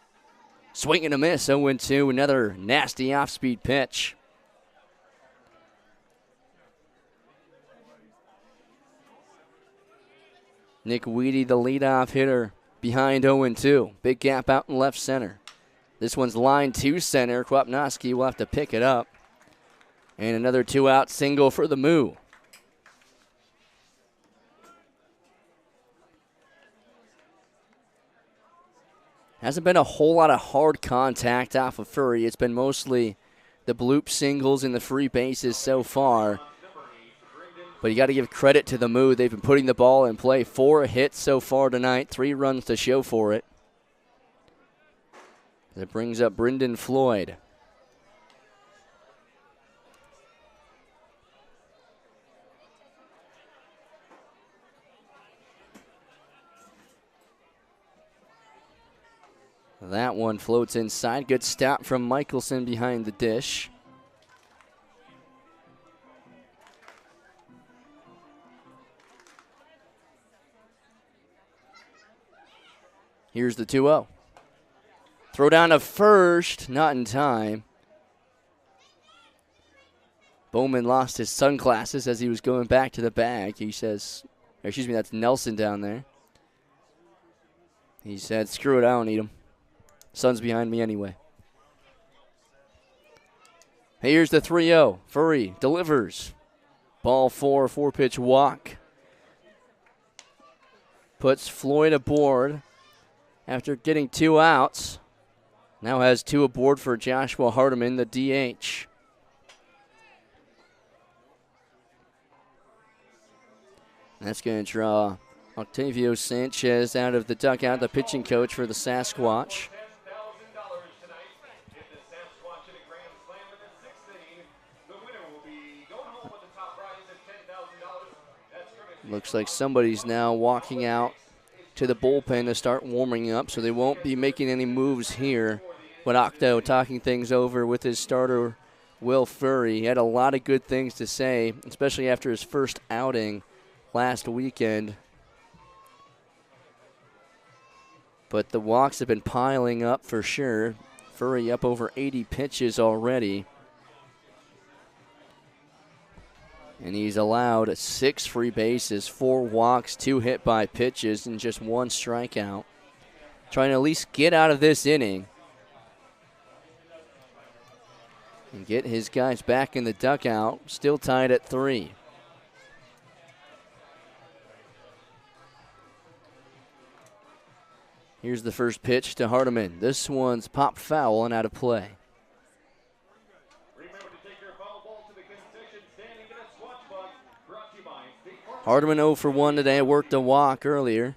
Swing and a miss, 0-2, another nasty off-speed pitch. Nick Weedy, the leadoff hitter, behind 0-2. Big gap out in left center. This one's line to center. Kwapnowski will have to pick it up. And another 2-out single for the Moo. Hasn't been a whole lot of hard contact off of Furry. It's been mostly the bloop singles and the free bases so far. But you got to give credit to the Moo. They've been putting the ball in play. 4 hits so far tonight, 3 runs to show for it. That brings up Brendan Floyd. That one floats inside. Good stop from Michelson behind the dish. Here's the 2-0. Throw down to first, not in time. Bowman lost his sunglasses as he was going back to the bag. He says, excuse me, that's Nelson down there. He said, screw it, I don't need him. Sun's behind me anyway. Here's the 3-0. Furry delivers. Ball 4, 4-pitch walk. Puts Floyd aboard after getting 2 outs. Now has 2 aboard for Joshua Hardiman, the DH. That's going to draw Octavio Sanchez out of the dugout, the pitching coach for the Sasquatch. Looks like somebody's now walking out to the bullpen to start warming up, so they won't be making any moves here. But Octo talking things over with his starter, Will Furry. He had a lot of good things to say, especially after his first outing last weekend. But the walks have been piling up for sure. Furry up over 80 pitches already. And he's allowed 6 free bases, 4 walks, 2 hit by pitches, and just 1 strikeout. Trying to at least get out of this inning and get his guys back in the dugout. Still tied at 3. Here's the first pitch to Hardiman. This one's popped foul and out of play. Remember to take Hardeman 0 for 1 today, worked a walk earlier,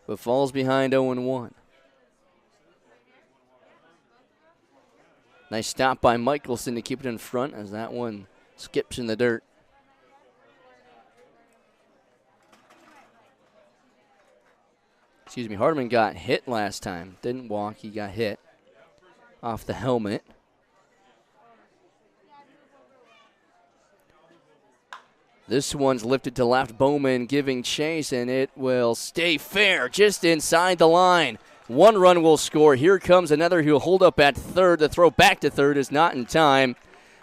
but falls behind 0-1. Nice stop by Michelson to keep it in front as that one skips in the dirt. Excuse me, Hardeman got hit last time. Didn't walk, he got hit off the helmet. This one's lifted to left. Bowman giving chase, and it will stay fair just inside the line. 1 run will score. Here comes another who'll hold up at third. The throw back to third is not in time,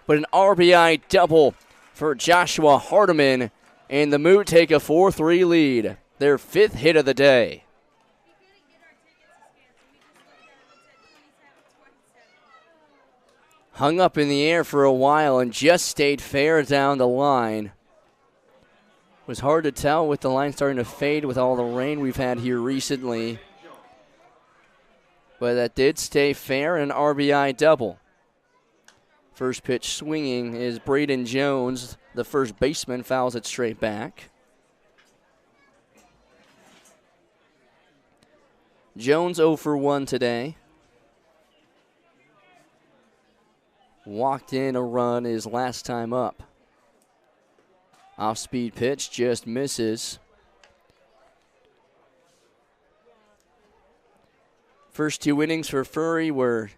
but an RBI double for Joshua Hardeman, and the Moo take a 4-3 lead. Their 5th hit of the day. Hung up in the air for a while and just stayed fair down the line. It was hard to tell with the line starting to fade with all the rain we've had here recently. But that did stay fair, an RBI double. First pitch swinging is Braden Jones. The first baseman fouls it straight back. Jones 0 for 1 today. Walked in a run his last time up. Off-speed pitch just misses. First 2 innings for Furry were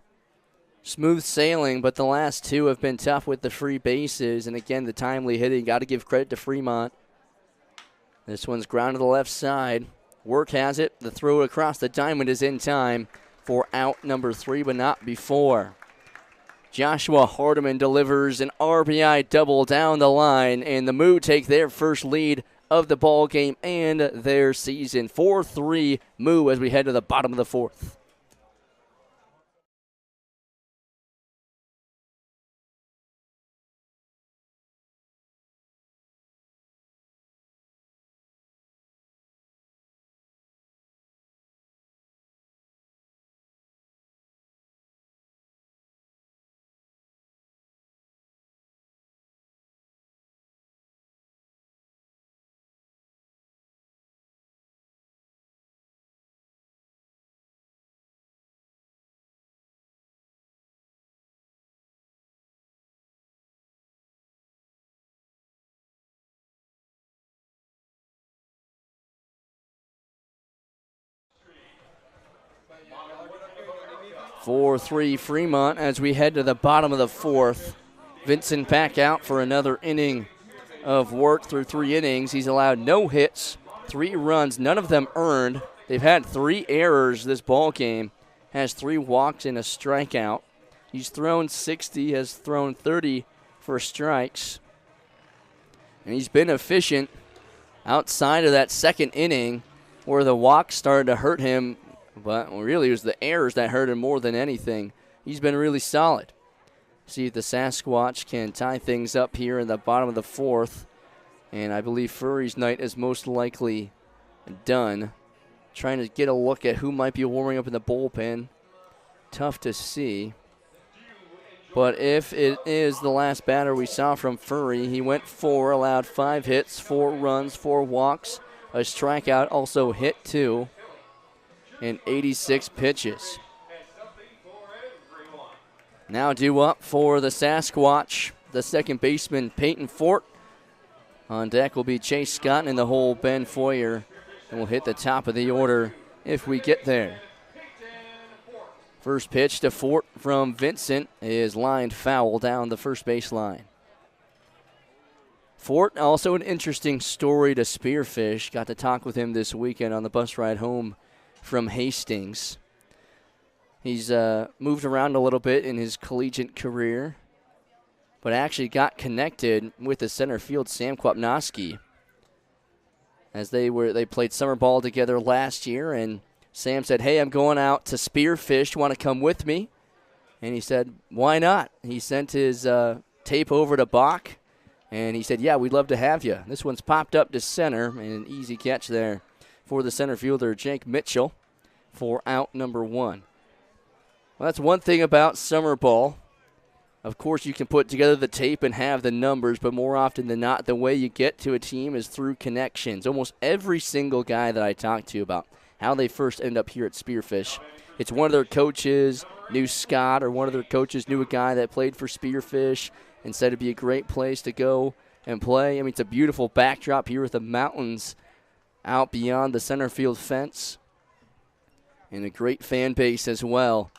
smooth sailing, but the last 2 have been tough with the free bases. And again, the timely hitting. Got to give credit to Fremont. This one's ground to the left side. Work has it. The throw across the diamond is in time for out number 3, but not before. Joshua Hardeman delivers an RBI double down the line, and the Moo take their first lead of the ball game and their season. 4-3 Moo as we head to the bottom of the 4th. (4-3) Fremont as we head to the bottom of the 4th. Vincent back out for another inning of work through 3 innings. He's allowed no hits, 3 runs, none of them earned. They've had 3 errors this ball game. Has 3 walks and a strikeout. He's thrown 60, has thrown 30 for strikes. And he's been efficient outside of that 2nd inning where the walks started to hurt him. But really, it was the errors that hurt him more than anything. He's been really solid. See if the Sasquatch can tie things up here in the bottom of the 4th. And I believe Furry's night is most likely done. Trying to get a look at who might be warming up in the bullpen. Tough to see. But if it is the last batter we saw from Furry, he went 4, allowed 5 hits, 4 runs, 4 walks, a strikeout, also hit 2. In 86 pitches. Now due up for the Sasquatch, the second baseman Peyton Fort. On deck will be Chase Scott and the whole Ben Foyer, and we'll hit the top of the order if we get there. First pitch to Fort from Vincent is lined foul down the first baseline. Fort, also an interesting story to Spearfish. Got to talk with him this weekend on the bus ride home from Hastings. He's moved around a little bit in his collegiate career, but actually got connected with the center field, Sam Kwapnowski, as they played summer ball together last year, and Sam said, "Hey, I'm going out to Spearfish. Want to come with me?" And he said, "Why not?" He sent his tape over to Bach, and he said, "Yeah, we'd love to have you." This one's popped up to center, and an easy catch there for the center fielder, Jake Mitchell, for out number 1. Well, that's one thing about summer ball. Of course, you can put together the tape and have the numbers, but more often than not, the way you get to a team is through connections. Almost every single guy that I talk to about how they first end up here at Spearfish, it's one of their coaches knew Scott, or one of their coaches knew a guy that played for Spearfish and said it'd be a great place to go and play. I mean, it's a beautiful backdrop here with the mountains out beyond the center field fence, and a great fan base as well.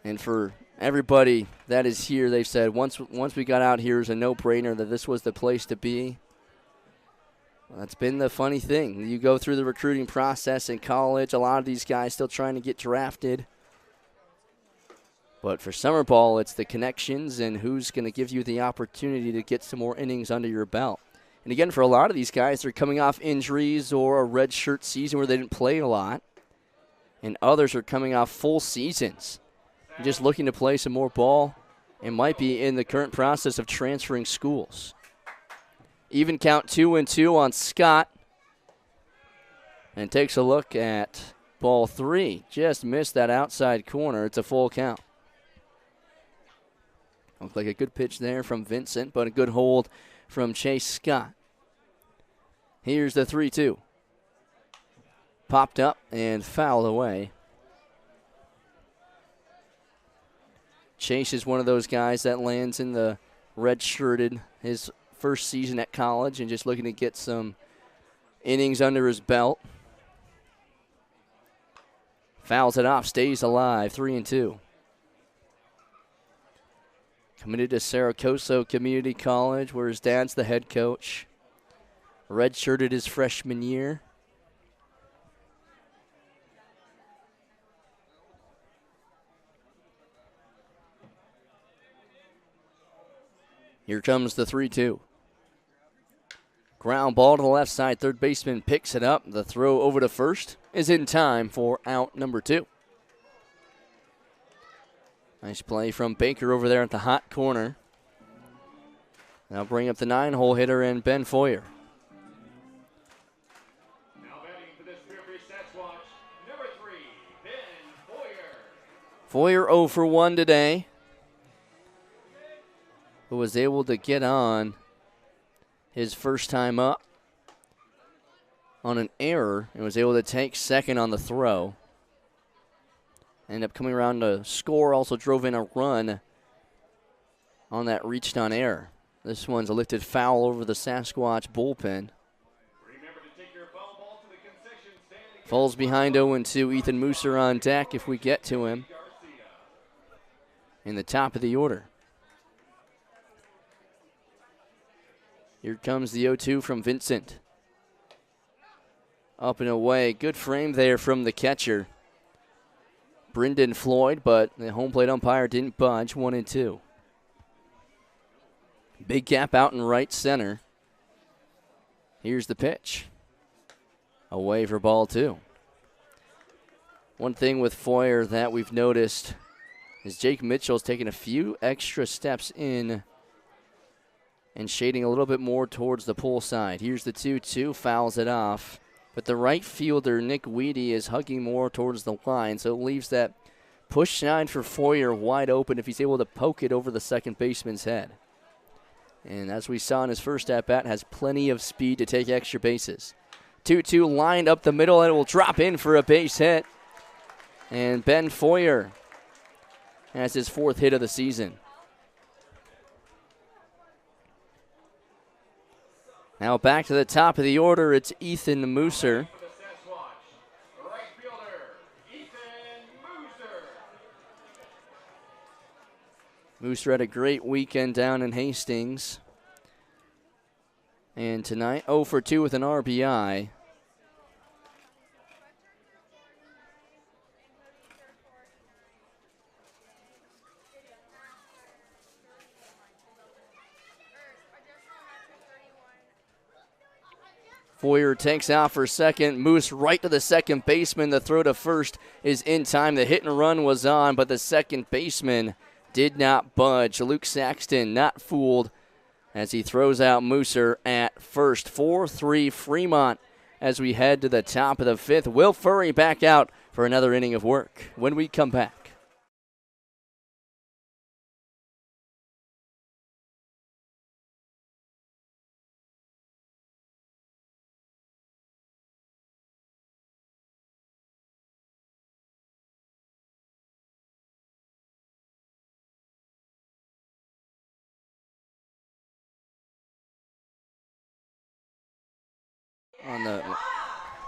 And for everybody that is here, they've said once we got out here, it's a no-brainer that this was the place to be. Well, that's been the funny thing. You go through the recruiting process in college, a lot of these guys still trying to get drafted. But for summer ball, it's the connections and who's going to give you the opportunity to get some more innings under your belt. And again, for a lot of these guys, they're coming off injuries or a redshirt season where they didn't play a lot. And others are coming off full seasons, just looking to play some more ball and might be in the current process of transferring schools. Even count 2-2 on Scott. And takes a look at ball 3. Just missed that outside corner. It's a full count. Looked like a good pitch there from Vincent, but a good hold from Chase Scott. Here's the 3-2. Popped up and fouled away. Chase is one of those guys that lands in the red-shirted his first season at college and just looking to get some innings under his belt. Fouls it off, stays alive, 3-2. Committed to Saracoso Community College, where his dad's the head coach. Redshirted his freshman year. Here comes the 3-2. Ground ball to the left side. Third baseman picks it up. The throw over to first is in time for out number 2. Nice play from Baker over there at the hot corner. Now bring up the 9-hole hitter in Ben Foyer. Now batting for the Spearfish Sasquatch, number 3, Ben Foyer. Foyer 0 for 1 today, who was able to get on his first time up on an error and was able to take second on the throw. Ended up coming around to score, also drove in a run on that reached on error. This one's a lifted foul over the Sasquatch bullpen. Remember to take your foul ball to the concession stand. Falls behind 0-2. Ethan Mooser on deck if we get to him in the top of the order. Here comes the 0-2 from Vincent. Up and away. Good frame there from the catcher, Brendan Floyd, but the home plate umpire didn't budge. 1-2. Big gap out in right center. Here's the pitch. Away for ball 2. One thing with Foyer that we've noticed is Jake Mitchell's taking a few extra steps in and shading a little bit more towards the pull side. Here's the 2-2, fouls it off. But the right fielder, Nick Weedy, is hugging more towards the line, so it leaves that push side for Foyer wide open if he's able to poke it over the second baseman's head. And as we saw in his first at-bat, has plenty of speed to take extra bases. 2-2 lined up the middle, and it will drop in for a base hit. And Ben Foyer has his 4th hit of the season. Now back to the top of the order, it's Ethan Mooser. For the Sasquatch, right fielder, Ethan Mooser. Mooser had a great weekend down in Hastings. And tonight, 0 for 2 with an RBI. Foyer takes out for second. Moose right to the second baseman. The throw to first is in time. The hit and run was on, but the second baseman did not budge. Luke Saxton not fooled as he throws out Mooser at first. 4-3 Fremont as we head to the top of the 5th. Will Furry back out for another inning of work when we come back.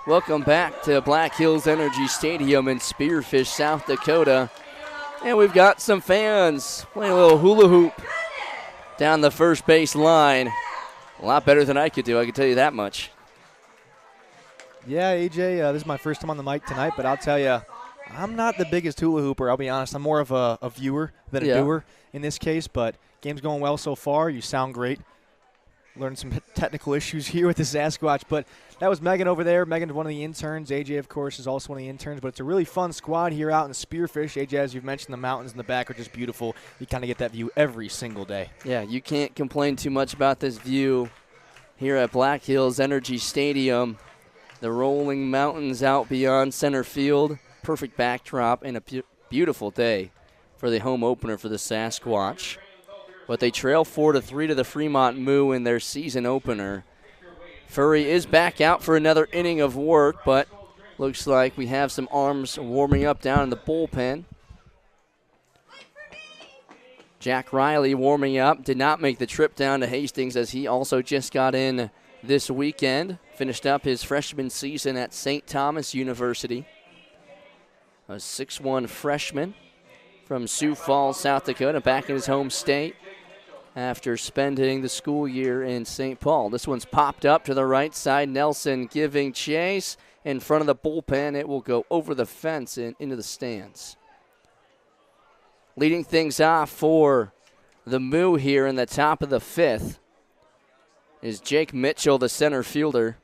Welcome back to Black Hills Energy Stadium in Spearfish, South Dakota. And we've got some fans playing a little hula hoop down the first base line. A lot better than I could do, I can tell you that much. Yeah, AJ, this is my first time on the mic tonight, but I'll tell you, I'm not the biggest hula hooper, I'll be honest. I'm more of a viewer than a doer in this case, but game's going well so far. You sound great. Learned some technical issues here with the Sasquatch, but that was Megan over there. Megan's one of the interns. AJ, of course, is also one of the interns, but it's a really fun squad here out in Spearfish. AJ, as you've mentioned, the mountains in the back are just beautiful. You kind of get that view every single day. Yeah, you can't complain too much about this view here at Black Hills Energy Stadium. The rolling mountains out beyond center field. Perfect backdrop and a beautiful day for the home opener for the Sasquatch. But they trail 4-3 to the Fremont Moo in their season opener. Furry is back out for another inning of work, but looks like we have some arms warming up down in the bullpen. Jack Riley warming up, did not make the trip down to Hastings as he also just got in this weekend. Finished up his freshman season at St. Thomas University. A 6'1" freshman from Sioux Falls, South Dakota, back in his home state after spending the school year in St. Paul. This one's popped up to the right side. Nelson giving chase in front of the bullpen. It will go over the fence and into the stands. Leading things off for the Moo here in the top of the fifth is Jake Mitchell, the center fielder.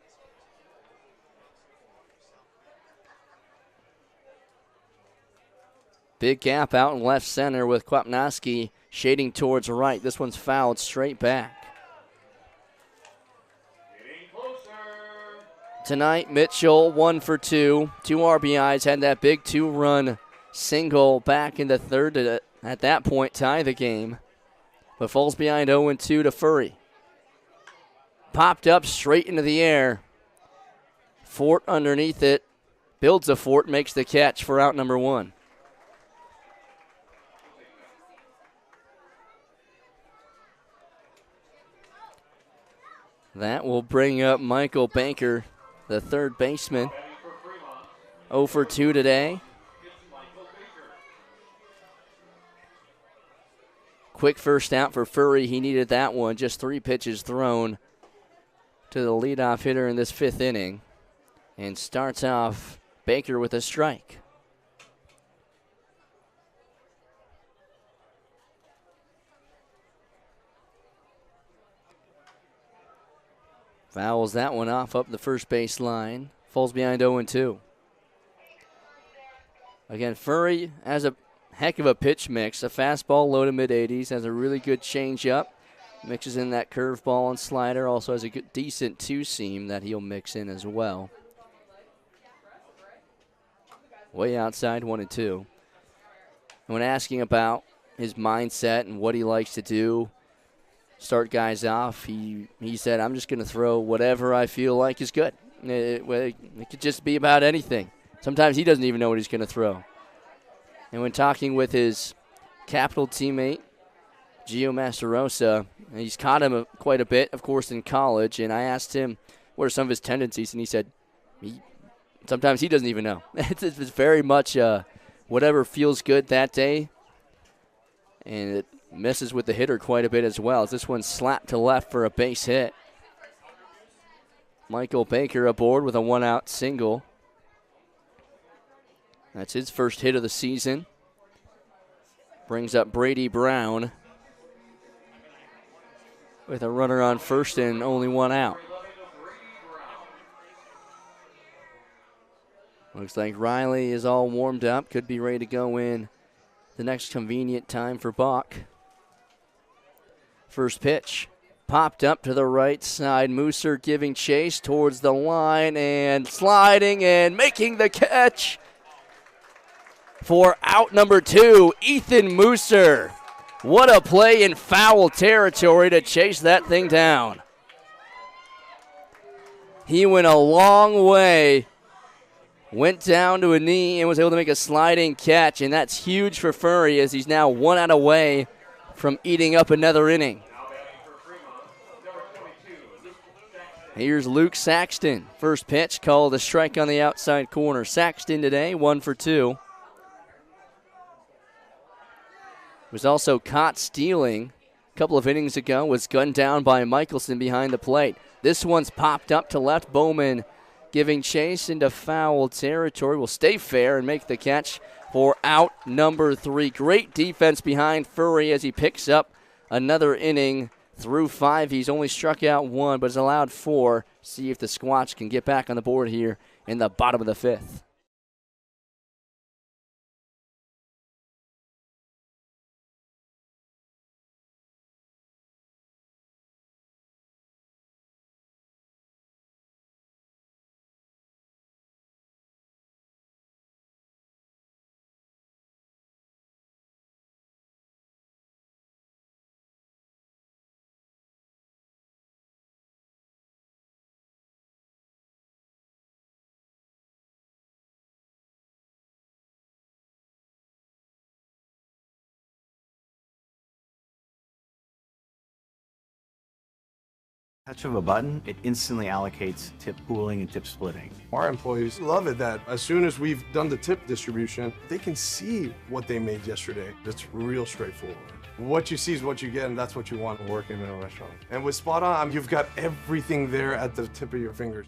Big gap out in left center with Kwapnowski shading towards right. This one's fouled straight back. Tonight, Mitchell 1 for 2. 2 RBIs, had that big 2-run single back in the third to, at that point, tie the game. But falls behind 0-2 to Furry. Popped up straight into the air. Fort underneath it. Builds a fort, makes the catch for out number 1. That will bring up Michael Banker, the third baseman. 0 for 2 today. Quick first out for Furry. He needed that one. Just 3 pitches thrown to the leadoff hitter in this 5th inning. And starts off Baker with a strike. Fouls that one off up the first base line. Falls behind 0-2. Again, Furry has a heck of a pitch mix. A fastball low to mid-80s. Has a really good changeup. Mixes in that curveball and slider. Also has a good, decent two-seam that he'll mix in as well. Way outside 1-2. And when asking about his mindset and what he likes to do, start guys off, he said, I'm just going to throw whatever I feel like is good. It could just be about anything. Sometimes he doesn't even know what he's going to throw. And when talking with his Capital teammate, Gio Masterosa, he's caught him quite a bit, of course, in college, and I asked him what are some of his tendencies, and he said sometimes he doesn't even know. It's very much whatever feels good that day, and it messes with the hitter quite a bit as well. As this one slapped to left for a base hit. Michael Baker aboard with a 1-out single. That's his first hit of the season. Brings up Brady Brown with a runner on first and only 1 out. Looks like Riley is all warmed up. Could be ready to go in the next convenient time for Bach. First pitch, popped up to the right side. Mooser giving chase towards the line and sliding and making the catch for out number 2, Ethan Mooser. What a play in foul territory to chase that thing down. He went a long way, went down to a knee and was able to make a sliding catch, and that's huge for Furry as he's now 1 out away from eating up another inning. Here's Luke Saxton. First pitch called a strike on the outside corner. Saxton today, 1 for 2. Was also caught stealing a couple of innings ago. Was gunned down by Michelson behind the plate. This one's popped up to left. Bowman giving chase into foul territory. Will stay fair and make the catch for out number 3. Great defense behind Furry as he picks up another inning. Through 5, he's only struck out 1, but has allowed 4. See if the Squatch can get back on the board here in the bottom of the 5th. Touch of a button, it instantly allocates tip pooling and tip splitting. Our employees love it that as soon as we've done the tip distribution, they can see what they made yesterday. It's real straightforward. What you see is what you get, and that's what you want working in a restaurant. And with Spot On, you've got everything there at the tip of your fingers.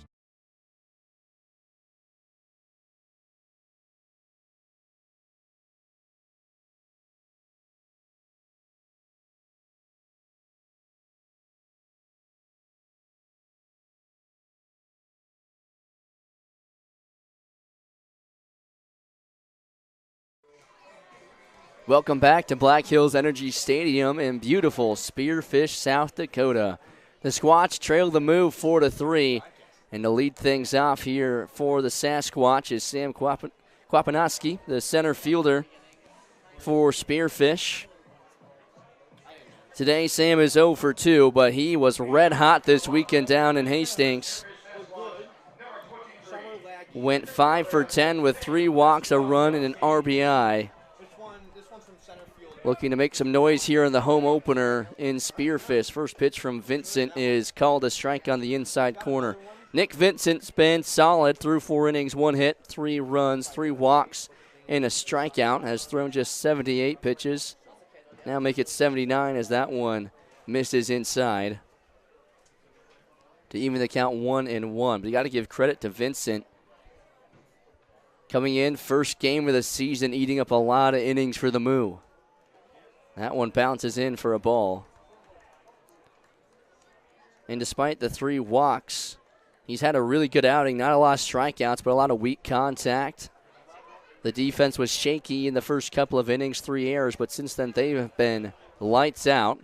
Welcome back to Black Hills Energy Stadium in beautiful Spearfish, South Dakota. The Squatch trail the move 4-3, and to lead things off here for the Sasquatch is Sam Kwapanoski, the center fielder for Spearfish. Today, Sam is 0 for 2, but he was red hot this weekend down in Hastings. Went 5 for 10 with 3 walks, a run, and an RBI. Looking to make some noise here in the home opener in Spearfish. First pitch from Vincent is called a strike on the inside corner. Nick Vincent's been solid through 4 innings, 1 hit, 3 runs, 3 walks, and a strikeout. Has thrown just 78 pitches. Now make it 79 as that one misses inside to even the count 1-1. But you got to give credit to Vincent. Coming in, first game of the season, eating up a lot of innings for the Moo. That one bounces in for a ball. And despite the 3 walks, he's had a really good outing. Not a lot of strikeouts, but a lot of weak contact. The defense was shaky in the first couple of innings, 3 errors, but since then they have been lights out.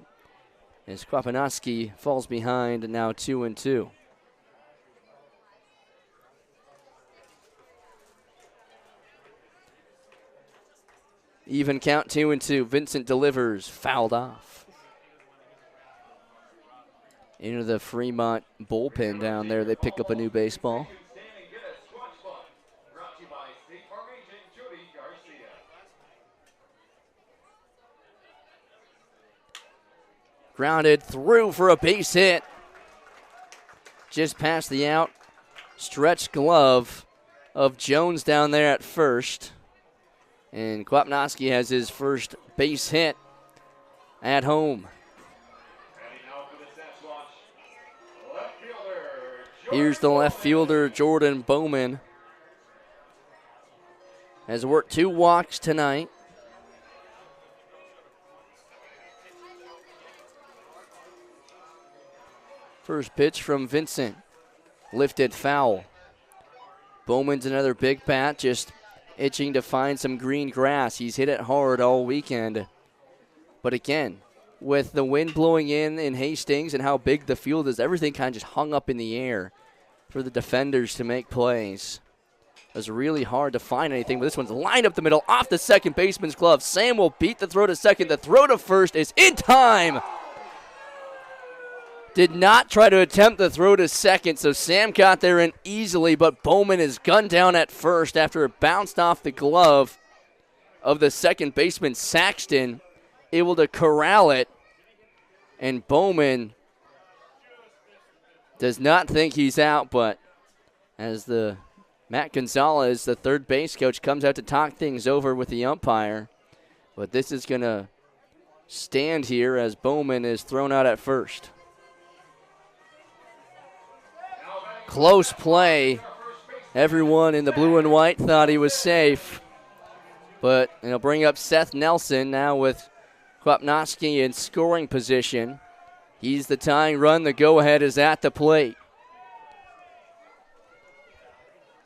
As Kwapanoski falls behind, now 2-2. Even count 2-2. Vincent delivers, fouled off. Into the Fremont bullpen down there. They pick up a new baseball. Grounded through for a base hit. Just past the out. Stretch glove of Jones down there at first. And Kwapanoski has his first base hit at home. Here's the left fielder, Jordan Bowman. Has worked 2 walks tonight. First pitch from Vincent. Lifted foul. Bowman's another big bat, just itching to find some green grass. He's hit it hard all weekend. But again, with the wind blowing in Hastings and how big the field is, everything kind of just hung up in the air for the defenders to make plays. It was really hard to find anything, but this one's lined up the middle, off the second baseman's glove. Sam will beat the throw to second. The throw to first is in time. Did not try to attempt the throw to second, so Sam got there in easily, but Bowman is gunned down at first after it bounced off the glove of the second baseman, Saxton, able to corral it, and Bowman does not think he's out, but as the Matt Gonzalez, the third base coach, comes out to talk things over with the umpire. But this is going to stand here as Bowman is thrown out at first. Close play. Everyone in the blue and white thought he was safe. But it'll bring up Seth Nelson now with Kwapnowski in scoring position. He's the tying run. The go-ahead is at the plate.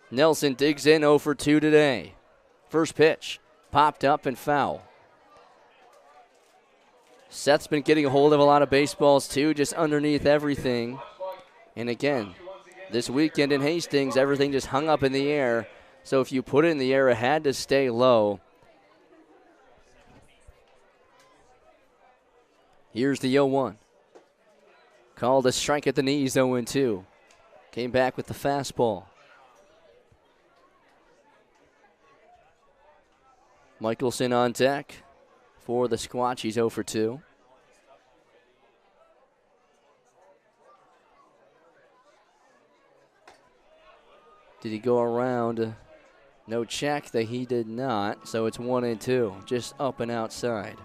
Nelson digs in 0 for 2 today. First pitch, popped up and foul. Seth's been getting a hold of a lot of baseballs too, just underneath everything. And again, this weekend in Hastings, everything just hung up in the air. So if you put it in the air, it had to stay low. Here's the 0-1. Called a strike at the knees, 0-2. Came back with the fastball. Michelson on deck for the Squatch. He's 0 for 2. Did he go around? No check that he did not, so it's 1-2, just up and outside.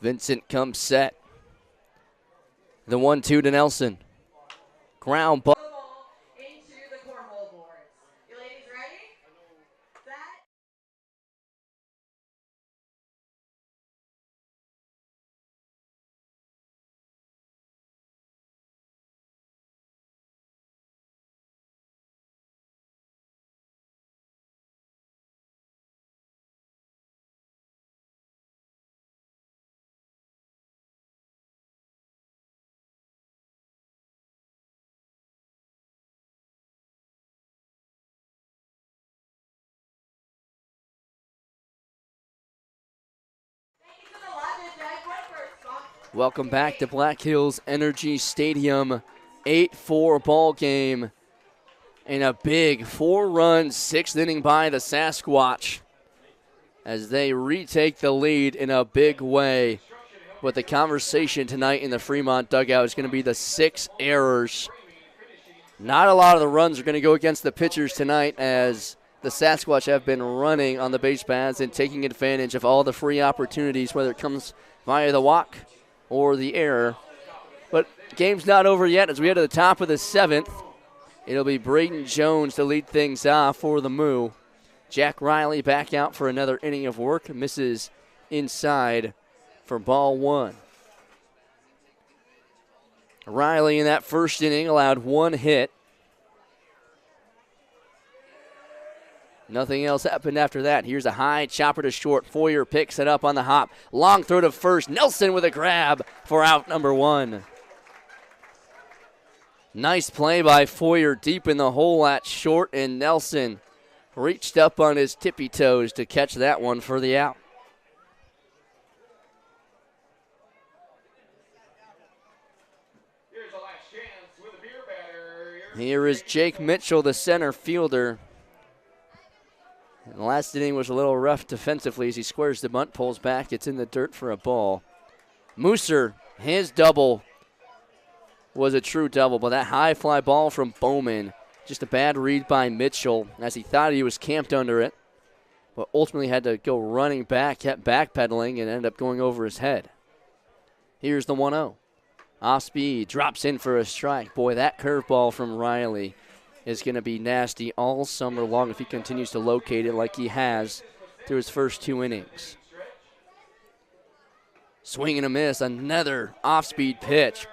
Vincent comes set. The 1-2 to Nelson. Ground ball. Into the cornhole boards. You ladies ready? Set. Welcome back to Black Hills Energy Stadium. 8-4 ball game. And a big 4-run, 6th inning by the Sasquatch as they retake the lead in a big way. But the conversation tonight in the Fremont dugout is going to be the 6 errors. Not a lot of the runs are going to go against the pitchers tonight as the Sasquatch have been running on the base paths and taking advantage of all the free opportunities, whether it comes via the walk or the error. But game's not over yet as we head to the top of the 7th. It'll be Braden Jones to lead things off for the Moo. Jack Riley back out for another inning of work. Misses inside for ball 1. Riley in that first inning allowed 1 hit. Nothing else happened after that. Here's a high chopper to short. Foyer picks it up on the hop. Long throw to first. Nelson with a grab for out number 1. Nice play by Foyer deep in the hole at short, and Nelson reached up on his tippy toes to catch that one for the out. Here is Jake Mitchell, the center fielder. And the last inning was a little rough defensively as he squares the bunt, pulls back, gets in the dirt for a ball. Mooser, his double was a true double, but that high fly ball from Bowman, just a bad read by Mitchell as he thought he was camped under it, but ultimately had to go running back, kept backpedaling, and ended up going over his head. Here's the 1-0. Off speed, drops in for a strike. Boy, that curveball from Riley is going to be nasty all summer long if he continues to locate it like he has through his first 2 innings. Swing and a miss, another off-speed pitch.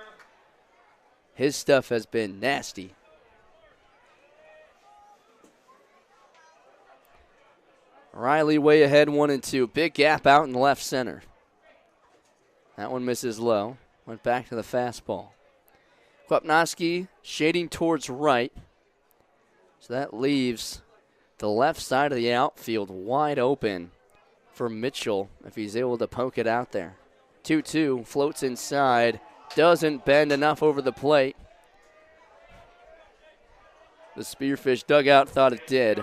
His stuff has been nasty. Riley way ahead, 1-2. Big gap out in left center. That one misses low. Went back to the fastball. Kwapnowski shading towards right. So that leaves the left side of the outfield wide open for Mitchell if he's able to poke it out there. 2-2, floats inside, doesn't bend enough over the plate. The Spearfish dugout thought it did.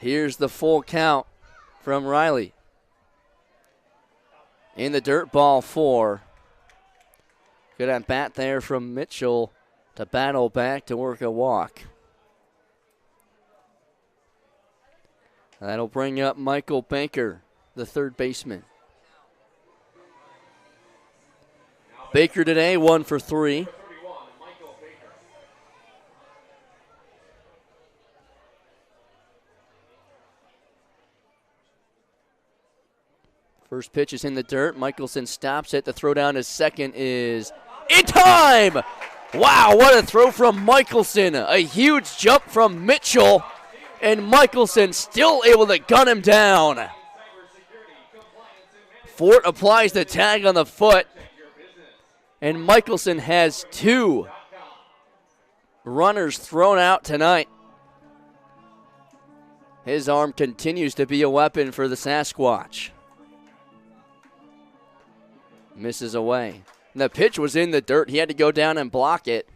Here's the full count from Riley. In the dirt, ball 4. Good at bat there from Mitchell to battle back to work a walk. That'll bring up Michael Baker, the third baseman. Baker today, 1 for 3. First pitch is in the dirt. Michelson stops it. The throw down to second is in time! Wow, what a throw from Michelson. A huge jump from Mitchell. And Michelson still able to gun him down. Fort applies the tag on the foot. And Michelson has 2 runners thrown out tonight. His arm continues to be a weapon for the Sasquatch. Misses away. The pitch was in the dirt. He had to go down and block it.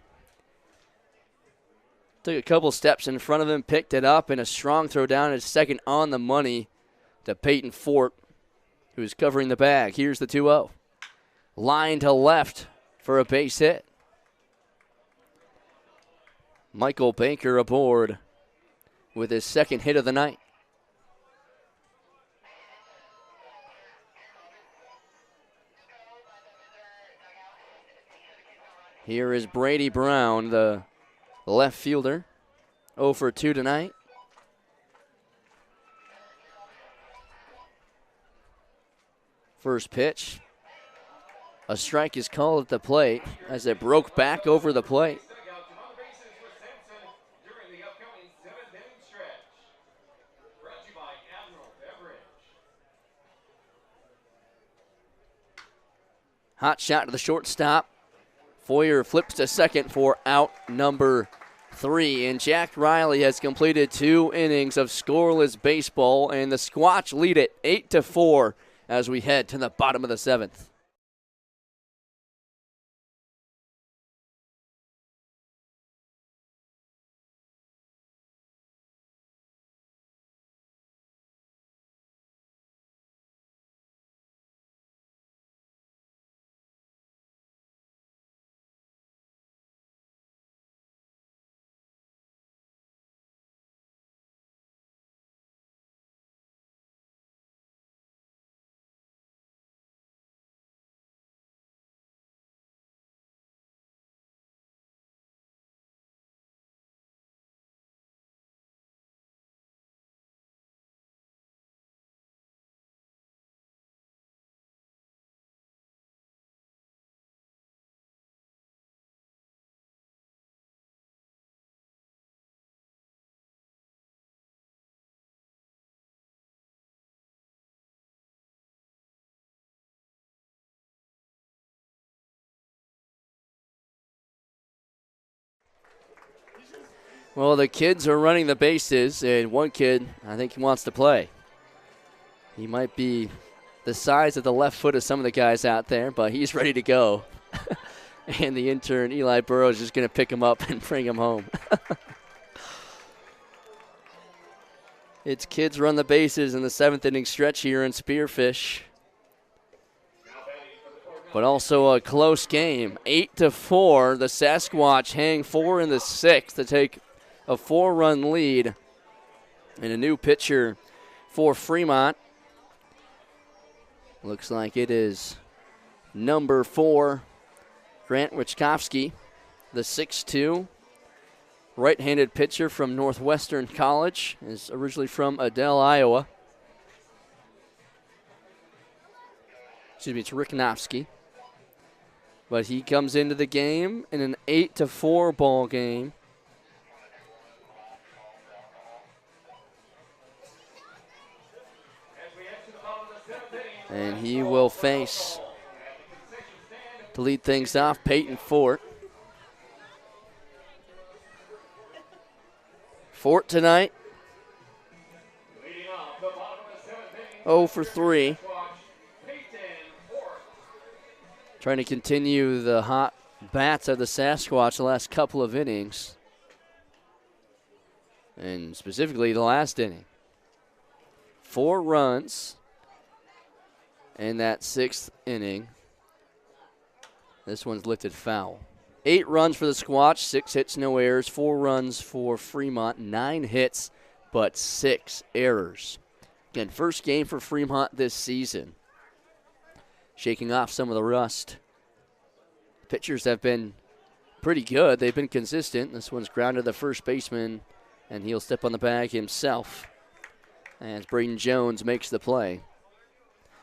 Took a couple steps in front of him, picked it up, and a strong throw down at second on the money to Peyton Fort, who's covering the bag. Here's the 2-0. Line to left for a base hit. Michael Baker aboard with his second hit of the night. Here is Brady Brown, the left fielder, 0 for 2 tonight. First pitch. A strike is called at the plate as it broke back over the plate. Hot shot to the shortstop. Foyer flips to second for out number 3. And Jack Riley has completed 2 innings of scoreless baseball, and the Squatch lead it 8-4 as we head to the bottom of the 7th. Well, the kids are running the bases, and one kid, I think he wants to play. He might be the size of the left foot of some of the guys out there, but he's ready to go. And the intern, Eli Burrows, is just going to pick him up and bring him home. It's kids run the bases in the 7th inning stretch here in Spearfish. But also a close game, 8-4. The Sasquatch hang 4 in the 6th to take a 4-run lead. And a new pitcher for Fremont. Looks like it is number 4, Grant Wichkowski, the 6'2", right-handed pitcher from Northwestern College. Is originally from Adel, Iowa. Excuse me, it's Rickonowski. But he comes into the game in an 8-4 ball game. And he will face, to lead things off, Peyton Fort. Fort tonight, 0 for 3. Trying to continue the hot bats of the Sasquatch the last couple of innings. And specifically the last inning. 4 runs in that 6th inning. This one's lifted foul. 8 runs for the Squatch, 6 hits, no errors. 4 runs for Fremont, 9 hits, but 6 errors. Again, first game for Fremont this season. Shaking off some of the rust. Pitchers have been pretty good. They've been consistent. This one's grounded the first baseman, and he'll step on the bag himself as Braden Jones makes the play.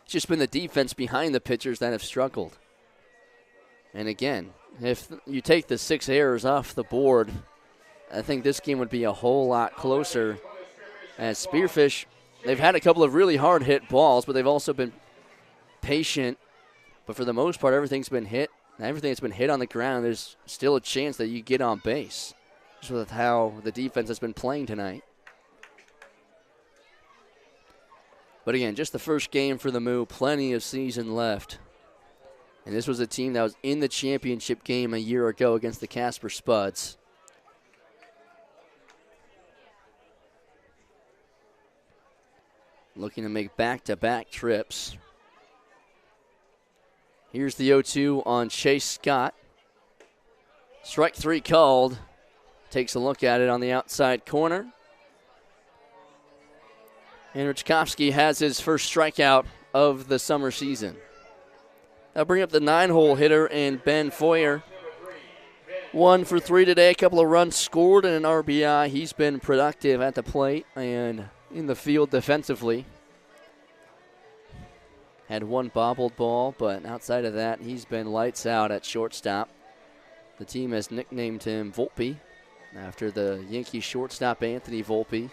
It's just been the defense behind the pitchers that have struggled. And again, if you take the 6 errors off the board, I think this game would be a whole lot closer. As Spearfish, they've had a couple of really hard hit balls, but they've also been patient. But for the most part, everything's been hit. Everything that's been hit on the ground, there's still a chance that you get on base. Just with how the defense has been playing tonight. But again, just the first game for the Moo, plenty of season left. And this was a team that was in the championship game a year ago against the Casper Spuds. Looking to make back-to-back trips. Here's the 0-2 on Chase Scott. Strike 3 called. Takes a look at it on the outside corner. And Richkovsky has his first strikeout of the summer season. I'll bring up the 9-hole hitter and Ben Foyer. 1 for 3 today, a couple of runs scored and an RBI. He's been productive at the plate and in the field defensively. Had 1 bobbled ball, but outside of that, he's been lights out at shortstop. The team has nicknamed him Volpe after the Yankee shortstop Anthony Volpe.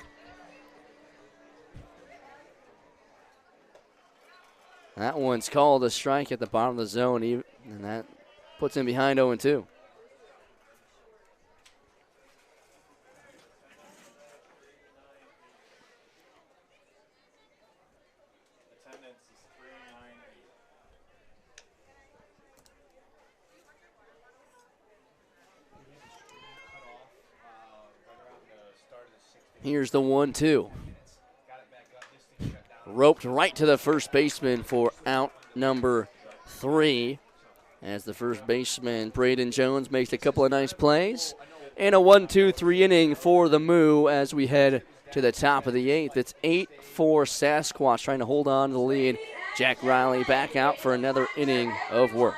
That one's called a strike at the bottom of the zone, and that puts him behind 0-2. Here's the 1-2. Roped right to the first baseman for out number 3. As the first baseman, Braden Jones, makes a couple of nice plays. And a 1-2-3 inning for the Moo as we head to the top of the 8th. It's 8-4 Sasquatch trying to hold on to the lead. Jack Riley back out for another inning of work.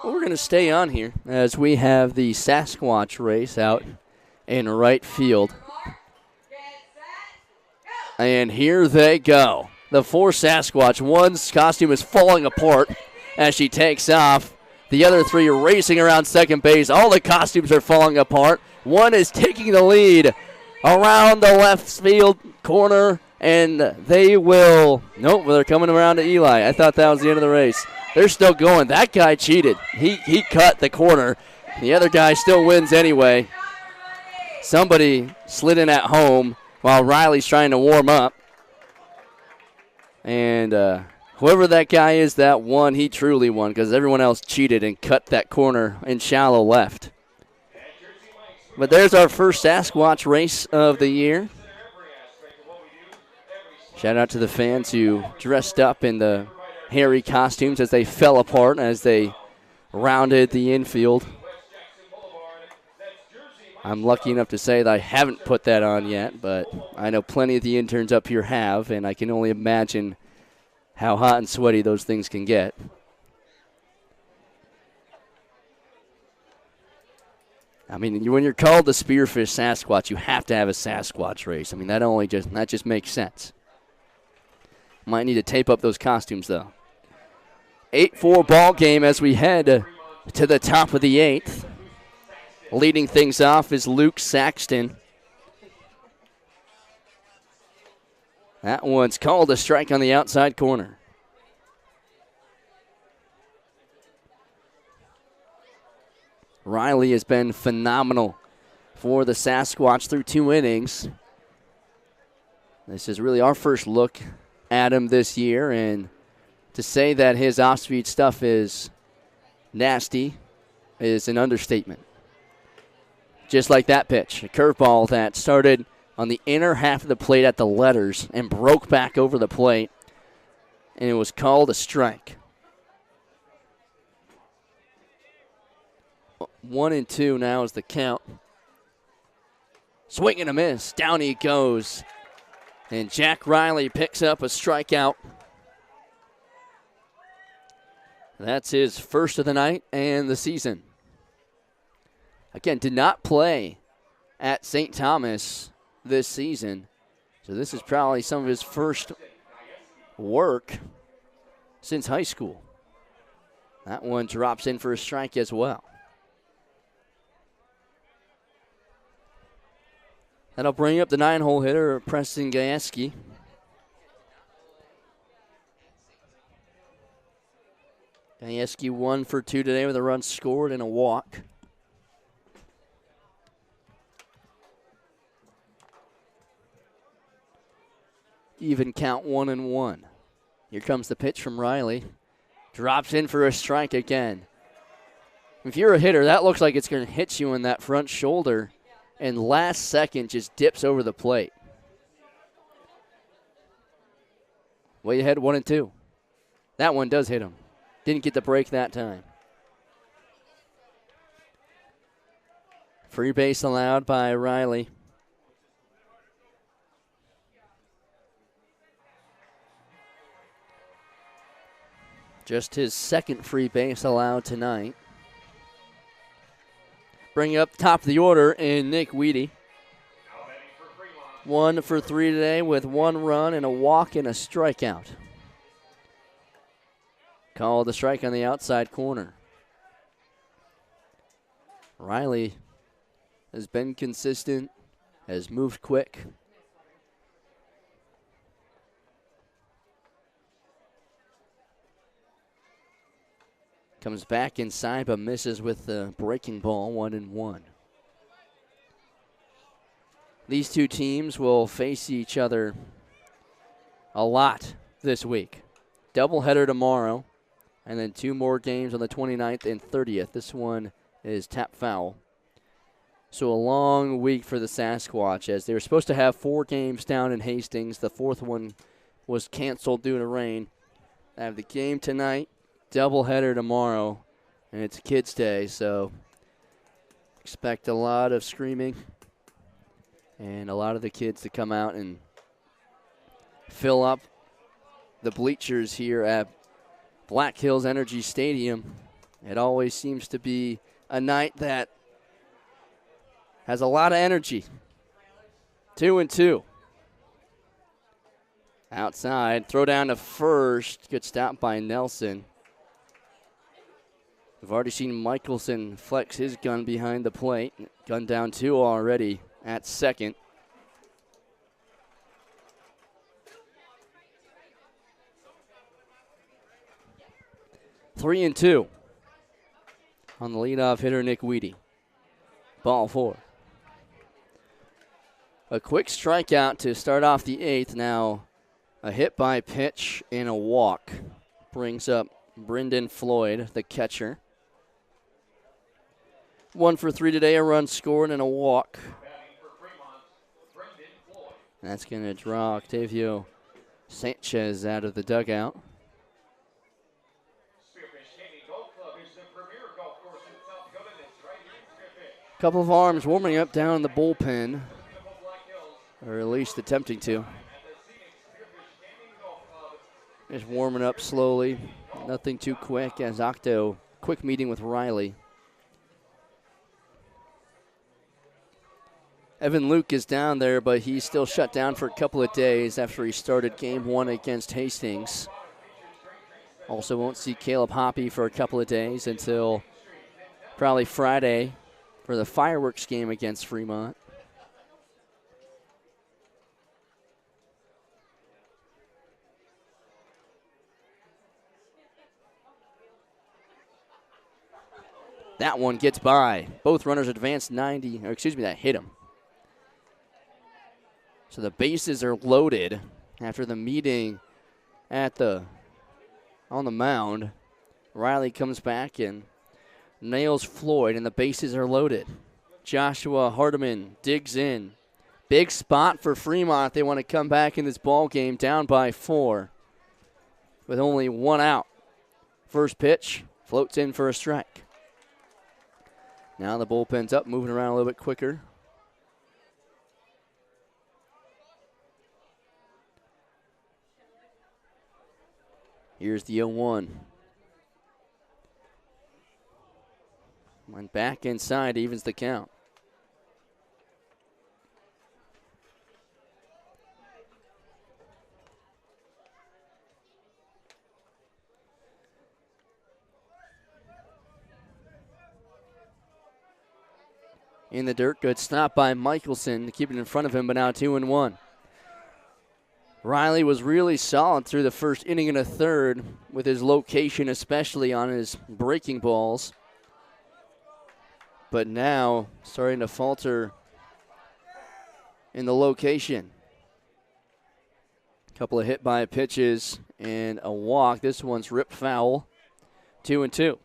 We're going to stay on here as we have the Sasquatch race out in right field. And here they go. The 4 Sasquatch. One's costume is falling apart as she takes off. The other 3 are racing around second base. All the costumes are falling apart. One is taking the lead around the left field corner, and they will. Nope, they're coming around to Eli. I thought that was the end of the race. They're still going. That guy cheated. He cut the corner. The other guy still wins anyway. Somebody slid in at home while Riley's trying to warm up. And whoever that guy is that won, he truly won because everyone else cheated and cut that corner in shallow left. But there's our first Sasquatch race of the year. Shout out to the fans who dressed up in the hairy costumes as they fell apart as they rounded the infield. I'm lucky enough to say that I haven't put that on yet, but I know plenty of the interns up here have, and I can only imagine how hot and sweaty those things can get. I mean, when you're called the Spearfish Sasquatch, you have to have a Sasquatch race. I mean, that just makes sense. Might need to tape up those costumes, though. 8-4 ball game as we head to the top of the 8th. Leading things off is Luke Saxton. That one's called a strike on the outside corner. Riley has been phenomenal for the Sasquatch through 2 innings. This is really our first look at him this year, and to say that his off-speed stuff is nasty is an understatement. Just like that pitch, a curveball that started on the inner half of the plate at the letters and broke back over the plate, and it was called a strike. 1-2 now is the count. Swing and a miss. Down he goes. And Jack Riley picks up a strikeout. That's his first of the night and the season. Again, did not play at St. Thomas this season. So this is probably some of his first work since high school. That one drops in for a strike as well. That'll bring up the 9-hole hitter, Preston Gajewski. Gajewski 1 for 2 today with a run scored and a walk. Even count 1-1. Here comes the pitch from Riley. Drops in for a strike again. If you're a hitter, that looks like it's going to hit you in that front shoulder, and last second just dips over the plate. Way ahead, 1-2. That one does hit him. Didn't get the break that time. Free base allowed by Riley. Just his second free base allowed tonight. Bringing up top of the order in Nick Weedy. 1 for 3 today with 1 run and a walk and a strikeout. Called the strike on the outside corner. Riley has been consistent, has moved quick. Comes back inside but misses with the breaking ball, 1-1. These two teams will face each other a lot this week. Doubleheader tomorrow, and then 2 more games on the 29th and 30th. This one is tap foul. So a long week for the Sasquatch, as they were supposed to have 4 games down in Hastings. The 4th one was canceled due to rain. They have the game tonight, doubleheader tomorrow, and it's Kids Day, so expect a lot of screaming and a lot of the kids to come out and fill up the bleachers here at Black Hills Energy Stadium. It always seems to be a night that has a lot of energy. 2-2. Outside, throw down to first. Good stop by Nelson. We've already seen Michelson flex his gun behind the plate. Gun down 2 already at second. Three and 2 on the leadoff hitter, Nick Weedy. Ball 4. A quick strikeout to start off the 8th. Now a hit by pitch and a walk brings up Brendan Floyd, the catcher. 1 for 3 today, a run scored and a walk. And that's going to draw Octavio Sanchez out of the dugout. Couple of arms warming up down in the bullpen, or at least attempting to. Just warming up slowly, nothing too quick, as Octo, quick meeting with Riley. Evan Luke is down there, but he's still shut down for a couple of days after he started game 1 against Hastings. Also won't see Caleb Hoppy for a couple of days until probably Friday for the fireworks game against Fremont. That one gets by. Both runners advanced 90, or excuse me, that hit him. So the bases are loaded after the meeting on the mound. Riley comes back and nails Floyd, and the bases are loaded. Joshua Hardiman digs in. Big spot for Fremont. They want to come back in this ball game down by 4 with only 1 out. First pitch floats in for a strike. Now the bullpen's up, moving around a little bit quicker. Here's the 0-1. Went back inside, evens the count. In the dirt, good stop by Michelson to keep it in front of him, but now 2-1. Riley was really solid through the first inning and a third with his location, especially on his breaking balls. But now starting to falter in the location. A couple of hit by pitches and a walk. This one's ripped foul. 2-2.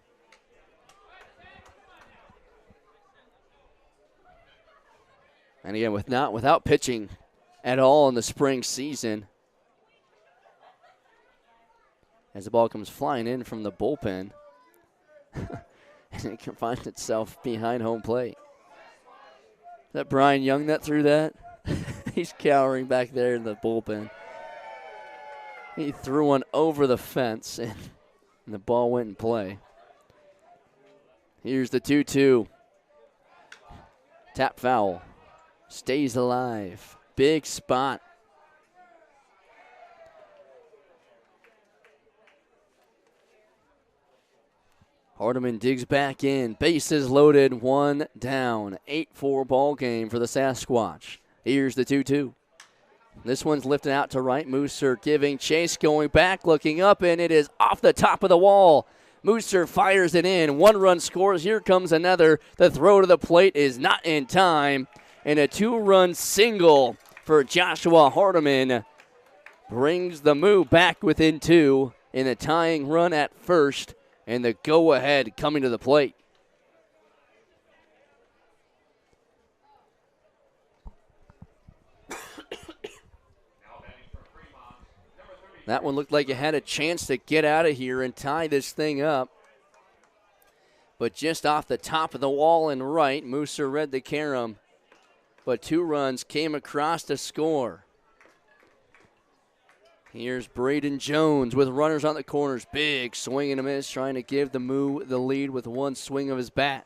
And again, without pitching at all in the spring season, as the ball comes flying in from the bullpen, and it can find itself behind home plate. Is that Brian Young that threw that? He's cowering back there in the bullpen. He threw one over the fence, and the ball went in play. Here's the 2-2. Tap foul. Stays alive. Big spot. Hardiman digs back in. Bases loaded. 1 down. 8-4 ball game for the Sasquatch. Here's the 2-2. This one's lifted out to right. Mooser giving chase, going back, looking up, and it is off the top of the wall. Mooser fires it in. 1 run scores. Here comes another. The throw to the plate is not in time. And a 2-run single for Joshua Hardiman brings the move back within 2 in the tying run at first, and the go-ahead coming to the plate. That one looked like it had a chance to get out of here and tie this thing up. But just off the top of the wall and right, Mooser read the carom. But 2 runs came across to score. Here's Braden Jones with runners on the corners. Big swing and a miss, trying to give the Moo the lead with 1 swing of his bat.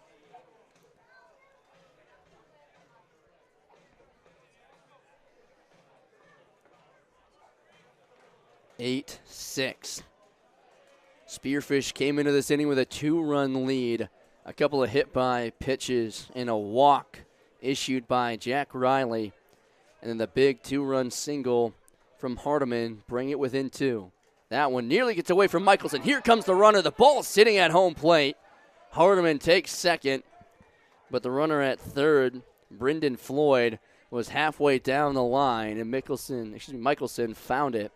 Eight, 6. Spearfish came into this inning with a 2-run lead. A couple of hit by pitches and a walk issued by Jack Riley. And then the big 2-run single from Hardiman, bring it within 2. That one nearly gets away from Michelson. Here comes the runner. The ball sitting at home plate. Hardiman takes second, but the runner at third, Brendan Floyd, was halfway down the line, and Michelson found it.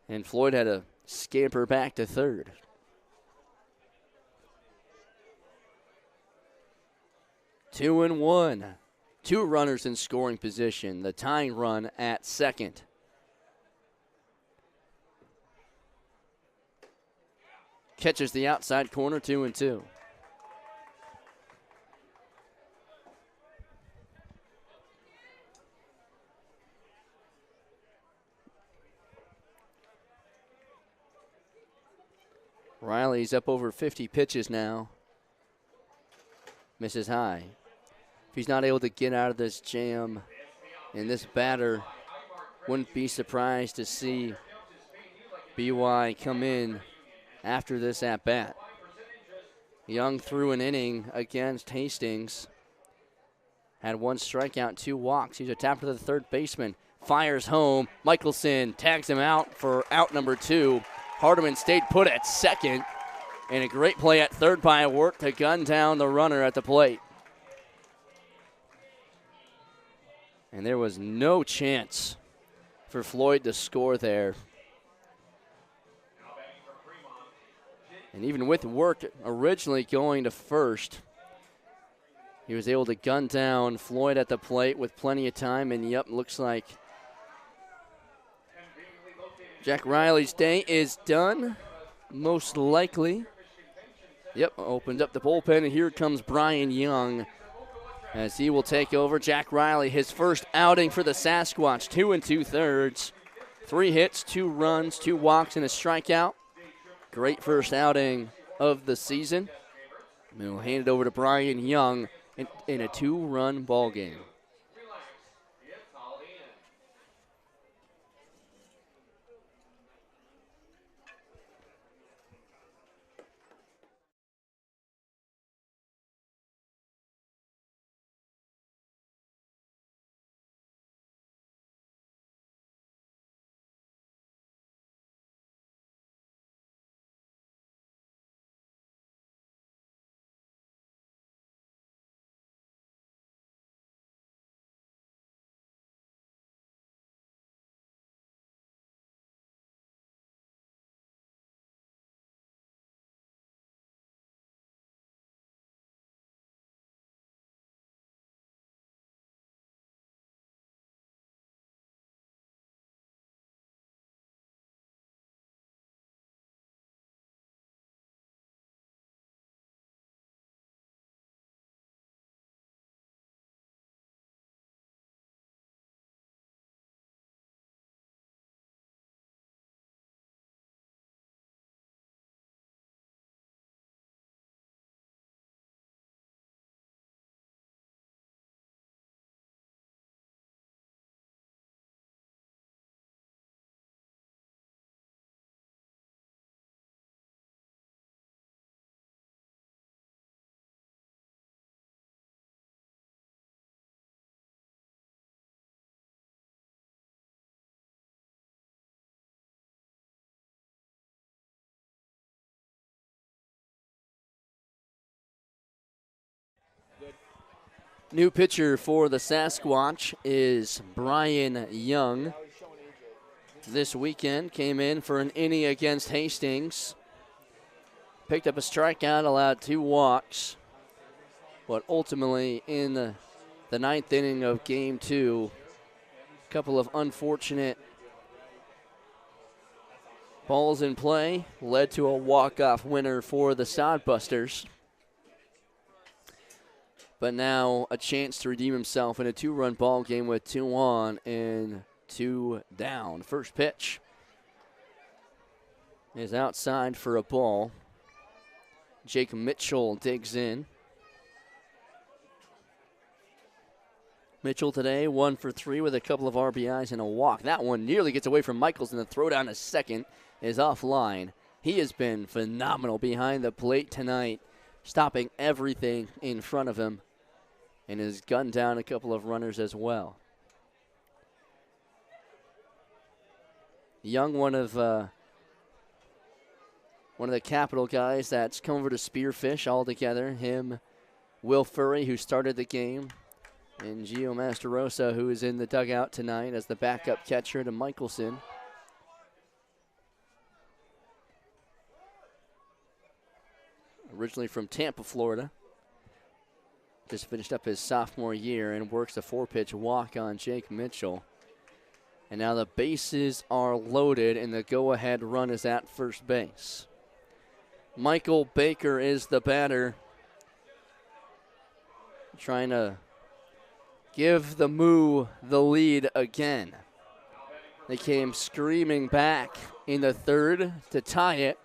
And Floyd had to scamper back to third. Two and 1. 2 runners in scoring position. The tying run at second. Catches the outside corner, 2-2. Riley's up over 50 pitches now. Misses high. If he's not able to get out of this jam, and this batter, wouldn't be surprised to see BY come in after this at-bat. Young threw an inning against Hastings. Had 1 strikeout, 2 walks. He's a tap to the third baseman. Fires home. Michelson tags him out for out number 2. Hardiman stayed put at second. And a great play at third by Work to gun down the runner at the plate. And there was no chance for Floyd to score there. And even with Work originally going to first, he was able to gun down Floyd at the plate with plenty of time. And yep, looks like Jack Riley's day is done, most likely. Yep, opened up the bullpen, and here comes Brian Young as he will take over. Jack Riley, his first outing for the Sasquatch, 2 2/3. 3 hits, 2 runs, 2 walks, and a strikeout. Great first outing of the season. And we'll hand it over to Brian Young in a 2-run ball game. New pitcher for the Sasquatch is Brian Young. This weekend came in for an inning against Hastings. Picked up a strikeout, allowed 2 walks. But ultimately in the 9th inning of Game 2, a couple of unfortunate balls in play led to a walk-off winner for the Sodbusters. But now a chance to redeem himself in a 2-run ball game with 2 on and 2 down. First pitch is outside for a ball. Jake Mitchell digs in. Mitchell today 1 for 3 with a couple of RBIs and a walk. That one nearly gets away from Michaels, and the throw down to second is offline. He has been phenomenal behind the plate tonight, stopping everything in front of him, and has gunned down a couple of runners as well. Young, one of the Capital guys that's come over to Spearfish all together. Him, Will Furry, who started the game, and Gio Masterosa, who is in the dugout tonight as the backup catcher to Michelson. Originally from Tampa, Florida. Just finished up his sophomore year and works a 4-pitch walk on Jake Mitchell. And now the bases are loaded and the go-ahead run is at first base. Michael Baker is the batter, trying to give the Moo the lead again. They came screaming back in the 3rd to tie it.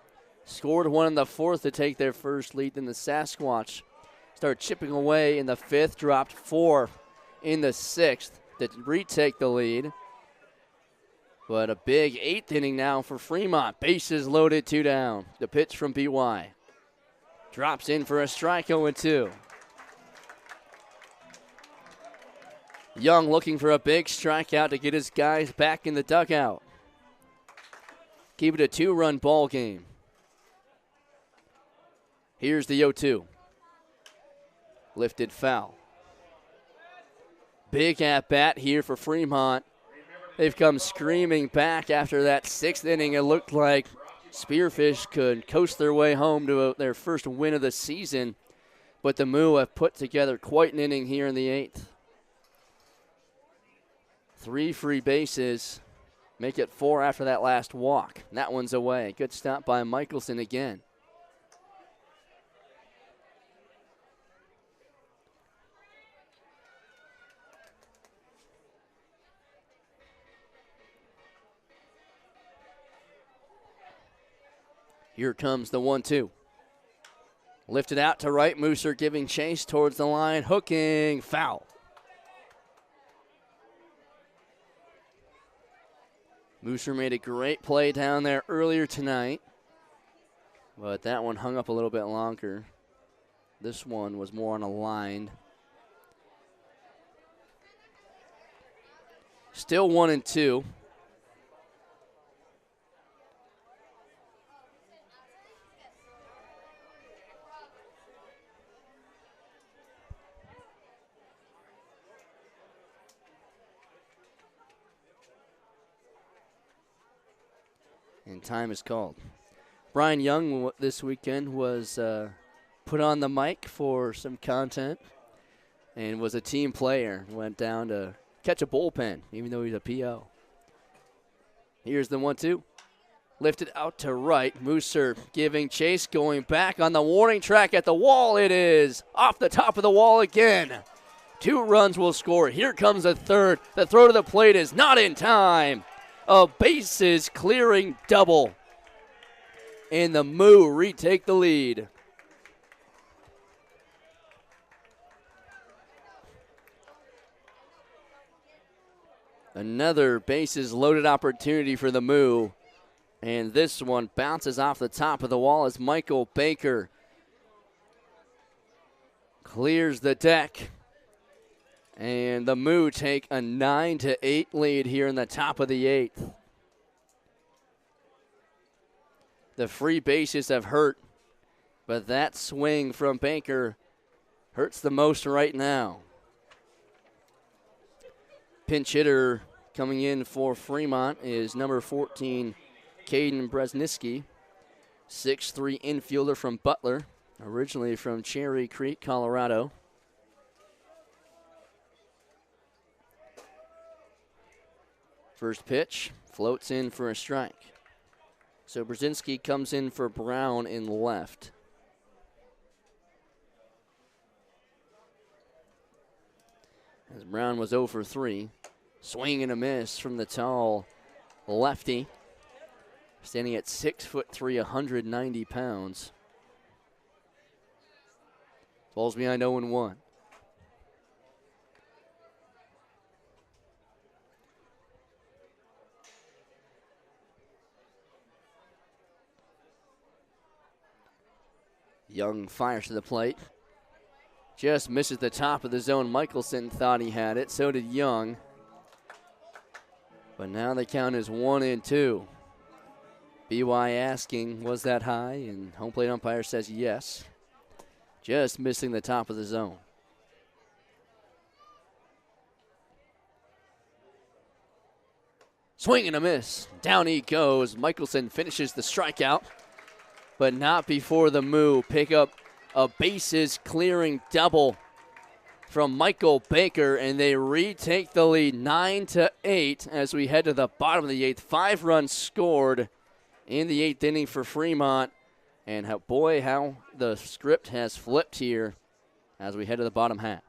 Scored 1 in the 4th to take their first lead. Then the Sasquatch started chipping away in the 5th, dropped 4 in the 6th to retake the lead. But a big 8th inning now for Fremont. Bases loaded, 2 down. The pitch from BY. Drops in for a strike, 0-2. Young looking for a big strikeout to get his guys back in the dugout. Keep it a 2-run ball game. Here's the 0-2. Lifted foul. Big at bat here for Fremont. They've come screaming back after that 6th inning. It looked like Spearfish could coast their way home to their first win of the season, but the Moo have put together quite an inning here in the 8th. 3 free bases, make it 4 after that last walk. And that one's away. Good stop by Michelson again. Here comes the 1-2. Lifted out to right. Mooser giving chase towards the line. Hooking. Foul. Mooser made a great play down there earlier tonight, but that one hung up a little bit longer. This one was more on a line. Still 1-2. And time is called. Brian Young this weekend was put on the mic for some content and was a team player. Went down to catch a bullpen, even though he's a PO. Here's the 1-2. Lifted out to right. Mooser giving chase, going back on the warning track at the wall. It is off the top of the wall again. 2 runs will score. Here comes a third. The throw to the plate is not in time. A bases clearing double. And the Moo retake the lead. Another bases loaded opportunity for the Moo. And this one bounces off the top of the wall as Michael Baker clears the deck. And the Moo take a 9-8 lead here in the top of the 8th. The free bases have hurt, but that swing from Baker hurts the most right now. Pinch hitter coming in for Fremont is number 14, Caden Bresniski, 6'3" infielder from Butler, originally from Cherry Creek, Colorado. First pitch, floats in for a strike. So Brzezinski comes in for Brown in left. As Brown was 0 for 3. Swing and a miss from the tall lefty. Standing at 6'3", 190 pounds. Falls behind 0-1. Young fires to the plate. Just misses the top of the zone. Michelson thought he had it. So did Young. But now the count is 1-2. BY asking, was that high? And home plate umpire says yes. Just missing the top of the zone. Swing and a miss. Down he goes. Michelson finishes the strikeout, but not before the Moo pick up a bases clearing double from Michael Baker, and they retake the lead 9-8 as we head to the bottom of the 8th. 5 runs scored in the 8th inning for Fremont, and how the script has flipped here as we head to the bottom half.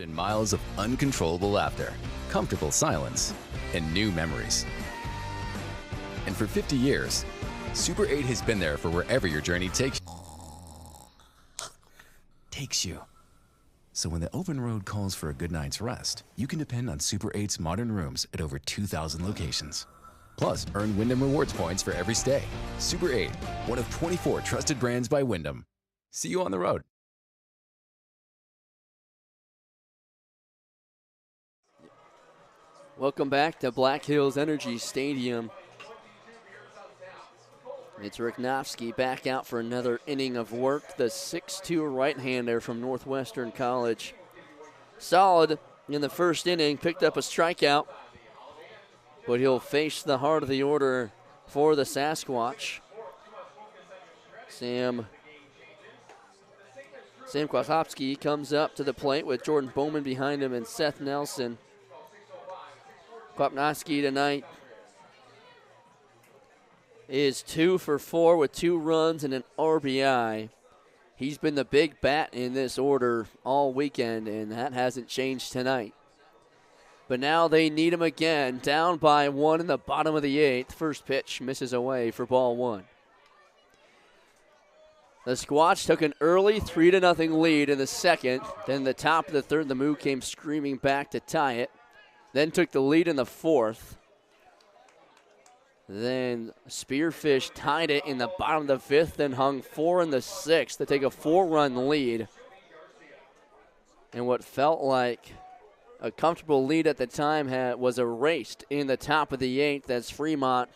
And miles of uncontrollable laughter, comfortable silence, and new memories. And for 50 years, Super 8 has been there for wherever your journey takes you. So when the open road calls for a good night's rest, you can depend on Super 8's modern rooms at over 2,000 locations. Plus, earn Wyndham Rewards points for every stay. Super 8, one of 24 trusted brands by Wyndham. See you on the road. Welcome back to Black Hills Energy Stadium. It's Riknofsky back out for another inning of work. The 6'2" right-hander from Northwestern College. Solid in the first inning, picked up a strikeout, but he'll face the heart of the order for the Sasquatch. Sam Kwasowski comes up to the plate with Jordan Bowman behind him and Seth Nelson. Kwapnowski tonight is 2 for 4 with 2 runs and an RBI. He's been the big bat in this order all weekend, and that hasn't changed tonight. But now they need him again, down by 1 in the bottom of the 8th. First pitch misses away for ball 1. The Squatch took an early 3-0 lead in the second. Then the top of the third, the Moo came screaming back to tie it. Then took the lead in the 4th. Then Spearfish tied it in the bottom of the 5th, then hung 4 in the 6th to take a 4-run lead. And what felt like a comfortable lead at the time was erased in the top of the 8th as Fremont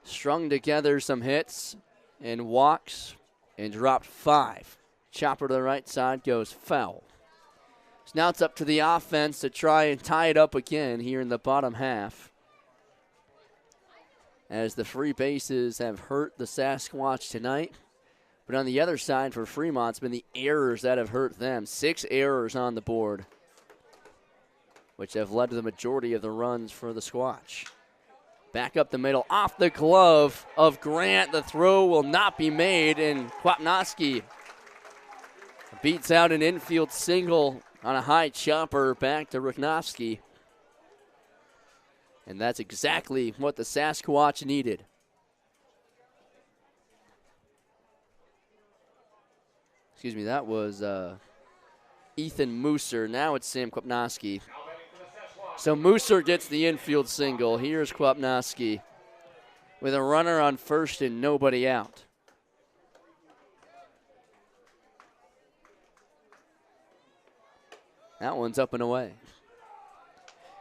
strung together some hits and walks and dropped 5. Chopper to the right side goes foul. So now it's up to the offense to try and tie it up again here in the bottom half, as the free bases have hurt the Sasquatch tonight. But on the other side for Fremont, it's been the errors that have hurt them. 6 errors on the board, which have led to the majority of the runs for the Squatch. Back up the middle, off the glove of Grant. The throw will not be made, and Kwapnowski beats out an infield single on a high chopper back to Riknofsky. And that's exactly what the Sasquatch needed. Excuse me, that was Ethan Mooser. Now it's Sam Kwapnowski. So Mooser gets the infield single. Here's Kwapnowski with a runner on first and nobody out. That one's up and away.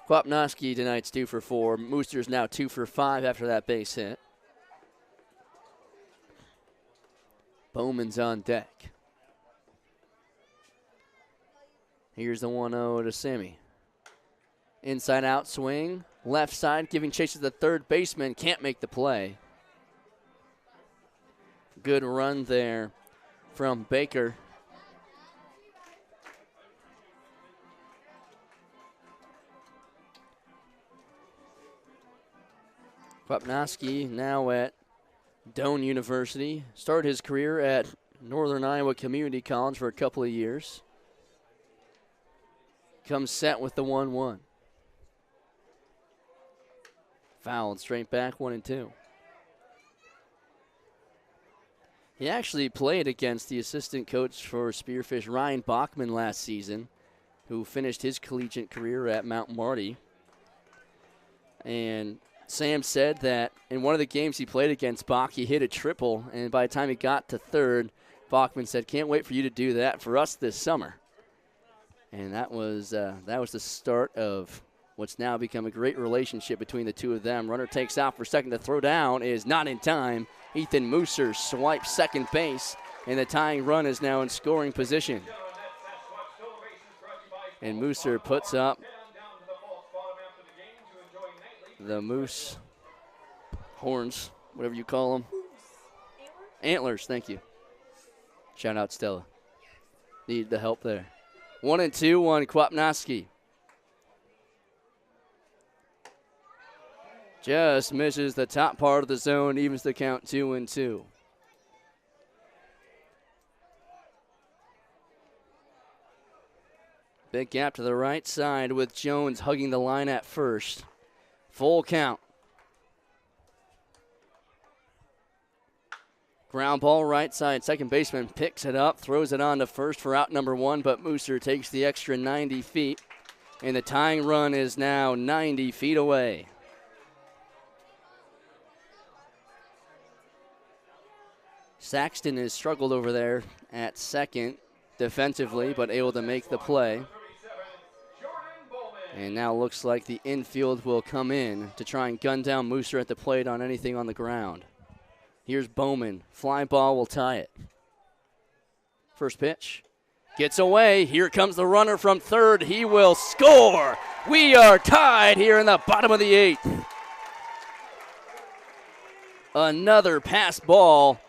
Kwapnowski tonight's 2 for 4. Mooster's now 2 for 5 after that base hit. Bowman's on deck. Here's the 1-0 to Sammy. Inside out swing. Left side giving chase to the third baseman. Can't make the play. Good run there from Baker. Kwapnowski now at Doane University. Started his career at Northern Iowa Community College for a couple of years. Comes set with the 1-1. Fouled straight back, 1-2. He actually played against the assistant coach for Spearfish, Ryan Bachman, last season, who finished his collegiate career at Mount Marty. And Sam said that in one of the games he played against Bach, he hit a triple, and by the time he got to third, Bachman said, "Can't wait for you to do that for us this summer." And that was the start of what's now become a great relationship between the two of them. Runner takes out for second. The throw down is not in time. Ethan Mooser swipes second base, and the tying run is now in scoring position. And Mooser puts up the moose horns, whatever you call them. Antlers, thank you. Shout out Stella. Need the help there. 1-2 on Kwapnowski. Just misses the top part of the zone, evens the count 2-2. Big gap to the right side with Jones hugging the line at first. Full count. Ground ball right side. Second baseman picks it up, throws it on to first for out number 1, but Mooser takes the extra 90 feet, and the tying run is now 90 feet away. Saxton has struggled over there at second defensively, but able to make the play. And now looks like the infield will come in to try and gun down Mooser at the plate on anything on the ground. Here's Bowman. Fly ball will tie it. First pitch. Gets away. Here comes the runner from third. He will score. We are tied here in the bottom of the 8th. Another pass ball.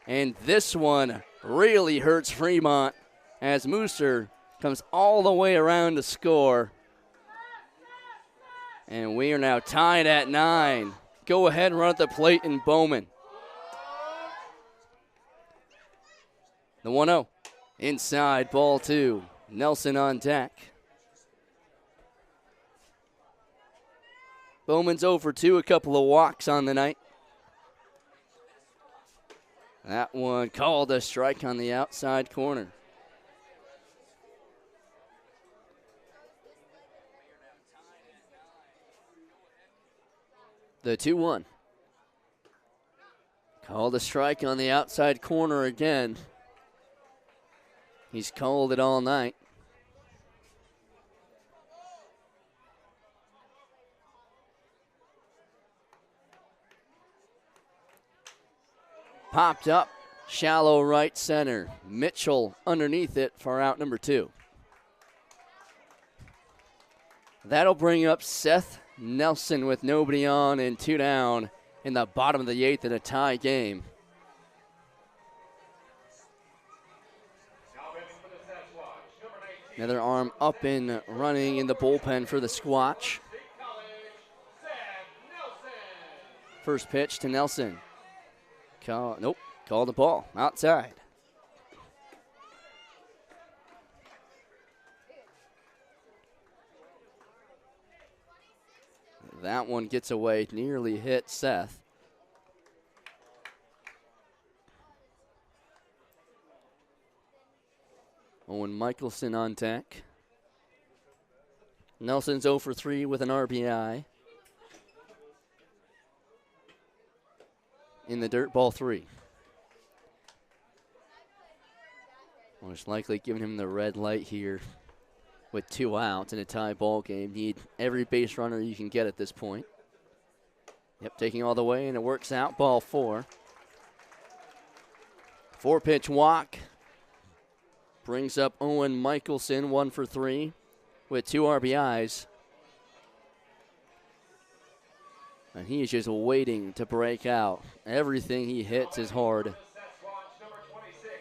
And this one really hurts Fremont as Mooser comes all the way around to score. And we are now tied at 9. Go ahead and run at the plate in Bowman. The 1-0. Inside, ball 2. Nelson on deck. Bowman's 0 for 2, a couple of walks on the night. That one called a strike on the outside corner. The 2-1. Called a strike on the outside corner again. He's called it all night. Popped up, shallow right center. Mitchell underneath it for out number 2. That'll bring up Seth Nelson with nobody on and 2 down in the bottom of the 8th in a tie game. Another arm up and running in the bullpen for the Squatch. First pitch to Nelson. Called the ball outside. That one gets away, nearly hit Seth. Owen Michelson on deck. Nelson's 0 for 3 with an RBI. In the dirt, ball 3. Most likely giving him the red light here with 2 outs in a tie ball game. Need every base runner you can get at this point. Yep, taking all the way, and it works out. Ball 4. 4-pitch walk. Brings up Owen Michelson, 1 for 3 with 2 RBIs. And he is just waiting to break out. Everything he hits is hard.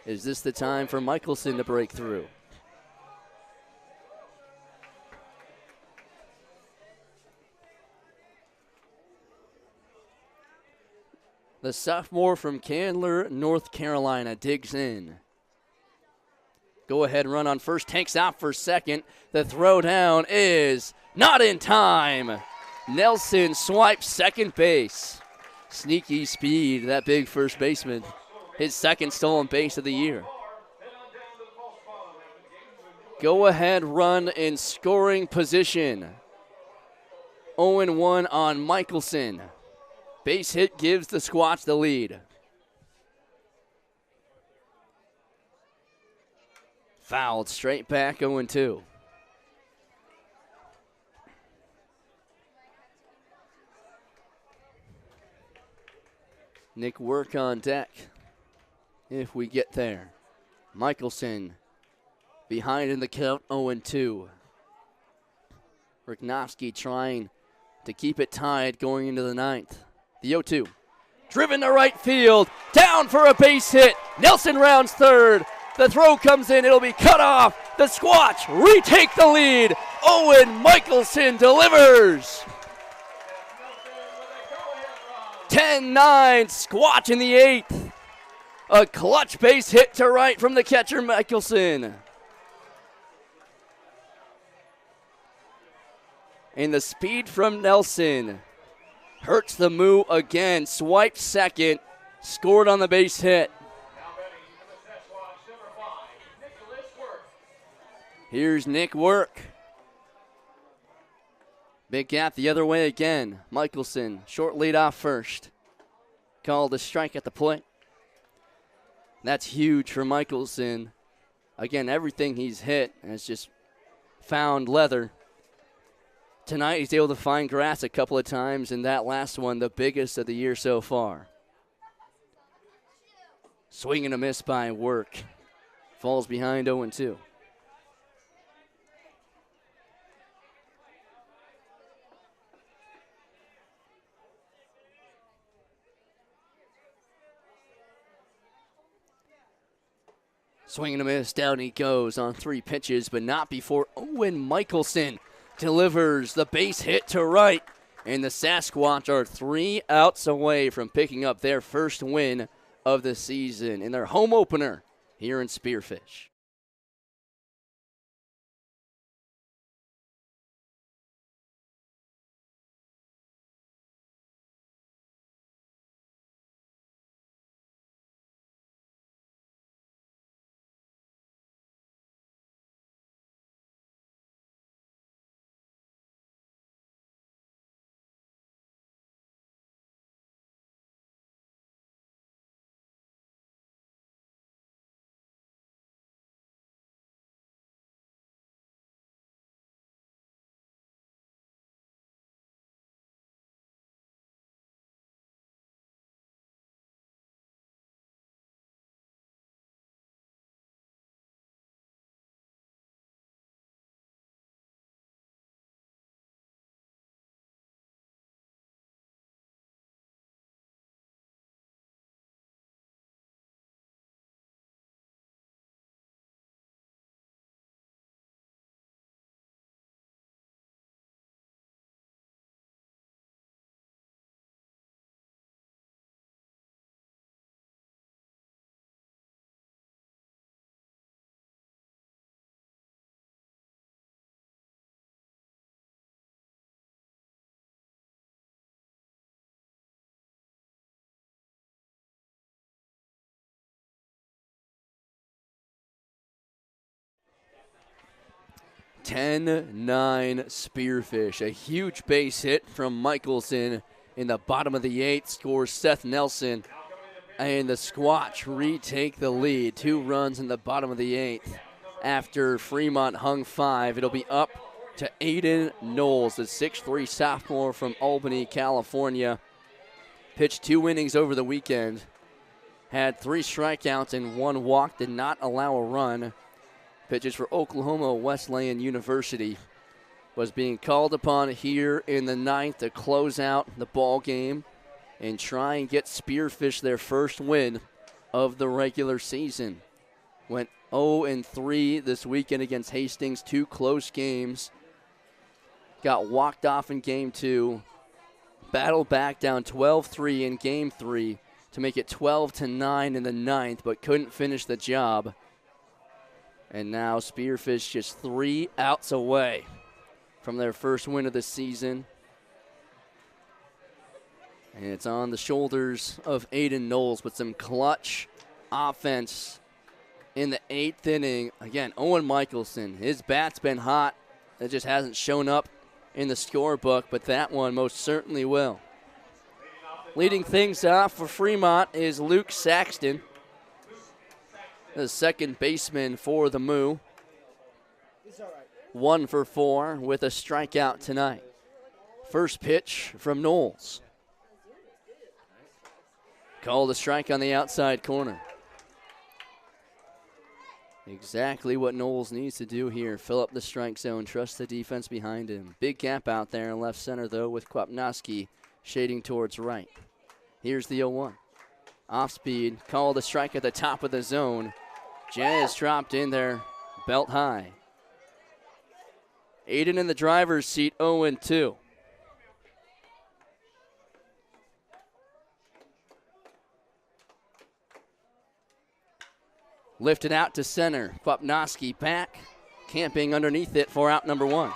Is this the time for Michelson to break through? The sophomore from Candler, North Carolina, digs in. Go ahead run on first, takes out for second. The throw down is not in time. Nelson swipes second base. Sneaky speed, that big first baseman. His second stolen base of the year. Go ahead run in scoring position. 0-1 on Michelson. Base hit gives the Squatch the lead. Fouled straight back, 0-2. Nick Work on deck if we get there. Michelson behind in the count, 0-2. Riknowski trying to keep it tied going into the 9th. The 0-2. Driven to right field. Down for a base hit. Nelson rounds third. The throw comes in. It'll be cut off. The Squatch retake the lead. Owen Michelson delivers. 10-9, Squatch in the 8th. A clutch base hit to right from the catcher, Michelson. And the speed from Nelson hurts the Moo again. Swiped second, scored on the base hit. Here's Nick Work. Big gap the other way again. Michelson, short lead off first. Called a strike at the plate. That's huge for Michelson. Again, everything he's hit has just found leather. Tonight he's able to find grass a couple of times, and that last one, the biggest of the year so far. Swing and a miss by Work. Falls behind 0-2. Swing and a miss, down he goes on 3 pitches, but not before Owen Michelson delivers the base hit to right. And the Sasquatch are 3 outs away from picking up their first win of the season in their home opener here in Spearfish. (10-9) Spearfish. A huge base hit from Michelson in the bottom of the 8th scores Seth Nelson. And the Squatch retake the lead. 2 runs in the bottom of the 8th. After Fremont hung 5, it'll be up to Aiden Knowles, the 6'3" sophomore from Albany, California. Pitched 2 innings over the weekend. Had 3 strikeouts and 1 walk. Did not allow a run. Pitches for Oklahoma Wesleyan University. Was being called upon here in the 9th to close out the ball game and try and get Spearfish their first win of the regular season. Went 0-3 this weekend against Hastings, 2 close games. Got walked off in game 2. Battled back down 12-3 in game 3 to make it 12-9 in the 9th, but couldn't finish the job. And now Spearfish just 3 outs away from their first win of the season. And it's on the shoulders of Aiden Knowles with some clutch offense in the 8th inning. Again, Owen Michelson, his bat's been hot. It just hasn't shown up in the scorebook, but that one most certainly will. Leading things off for Fremont is Luke Saxton, the second baseman for the Moo. 1 for 4 with a strikeout tonight. First pitch from Knowles. Called a strike on the outside corner. Exactly what Knowles needs to do here. Fill up the strike zone, trust the defense behind him. Big gap out there in left center, though, with Kwapnowski shading towards right. Here's the 0-1. Off speed, called a strike at the top of the zone. Jazz dropped in there, belt high. Aiden in the driver's seat, 0-2. Lifted out to center. Kwapnowski back, camping underneath it for out number 1.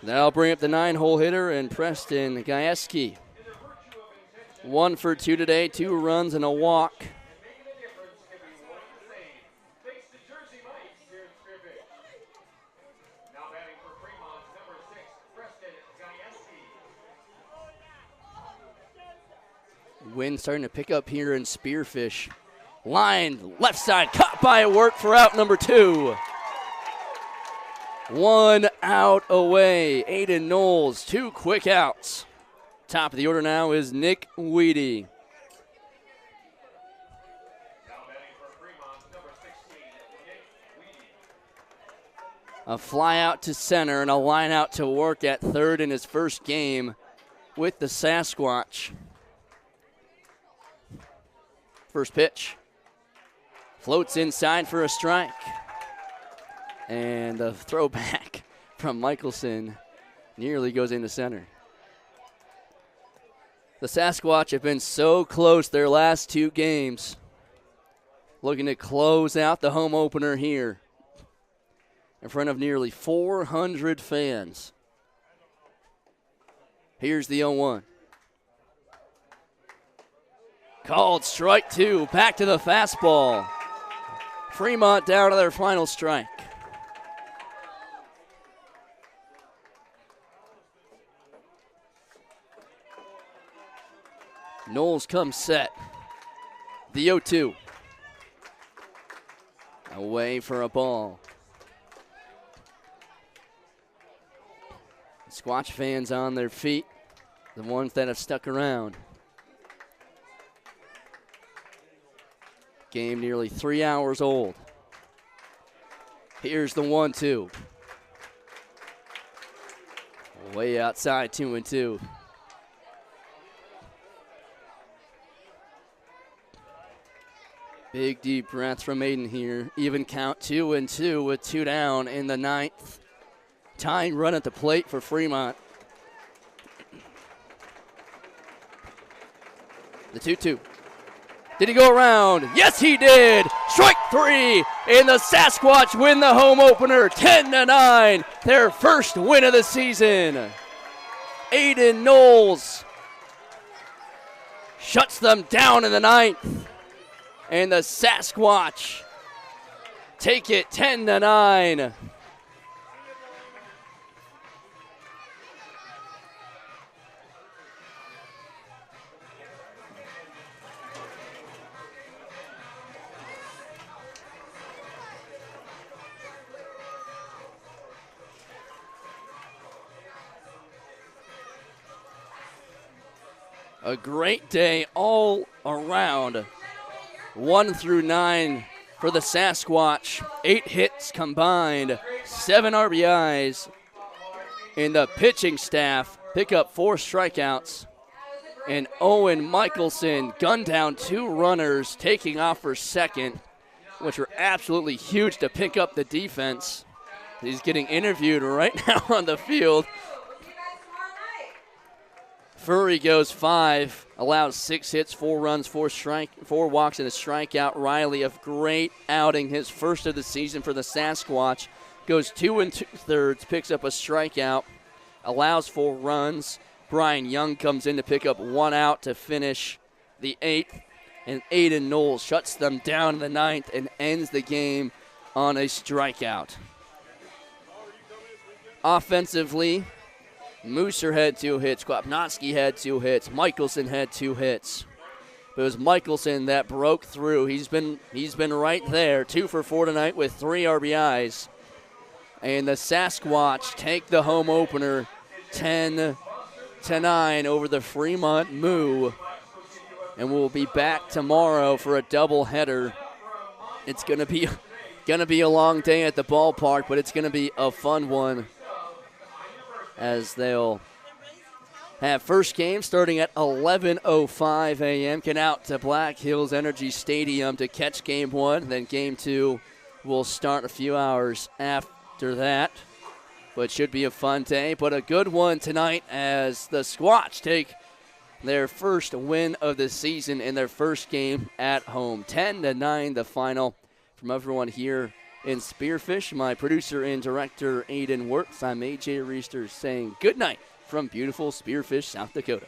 That'll bring up the 9-hole hitter and Preston Gajewski. 1 for 2 today, 2 runs and a walk. Wind starting to pick up here in Spearfish. Line, left side, caught by a work for out number 2. 1 out away. Aiden Knowles, 2 quick outs. Top of the order now is Nick Weedy. A fly out to center and a line out to work at third in his first game with the Sasquatch. First pitch. Floats inside for a strike. And the throwback from Michelson nearly goes into center. The Sasquatch have been so close their last 2 games. Looking to close out the home opener here in front of nearly 400 fans. Here's the 0-1. Called strike 2. Back to the fastball. Fremont down to their final strike. Knowles comes set. The 0-2. Away for a ball. Squatch fans on their feet, the ones that have stuck around. Game nearly 3 hours old. Here's the 1-2. Way outside, 2-2. Big deep breath from Aiden here. Even count 2-2 with 2 down in the 9th. Tying run at the plate for Fremont. The 2-2. Did he go around? Yes, he did. Strike 3, and the Sasquatch win the home opener 10-9. Their first win of the season. Aiden Knowles shuts them down in the 9th. And the Sasquatch take it 10-9. A great day all around. 1 through 9 for the Sasquatch. 8 hits combined, 7 RBIs. And the pitching staff pick up 4 strikeouts. And Owen Michelson gunned down 2 runners, taking off for second, which were absolutely huge to pick up the defense. He's getting interviewed right now on the field. Furry goes 5, allows 6 hits, 4 runs, 4 walks, and a strikeout. Riley, a great outing, his first of the season for the Sasquatch. Goes 2 2/3, picks up a strikeout, allows 4 runs. Brian Young comes in to pick up 1 out to finish the 8th. And Aiden Knowles shuts them down in the 9th and ends the game on a strikeout. Offensively, Mooser had 2 hits. Kwapnowski had 2 hits. Michelson had 2 hits. But it was Michelson that broke through. He's been right there. 2 for 4 tonight with 3 RBIs. And the Sasquatch take the home opener 10-9 over the Fremont Moo. And we'll be back tomorrow for a doubleheader. It's gonna be a long day at the ballpark, but it's gonna be a fun one, as they'll have first game starting at 11:05 a.m. Get out to Black Hills Energy Stadium to catch game 1. Then game 2 will start a few hours after that. But should be a fun day, but a good one tonight as the Squatch take their first win of the season in their first game at home. 10-9 the final. From everyone here in Spearfish, my producer and director Aiden Wirtz, I'm AJ Reister saying good night from beautiful Spearfish, South Dakota.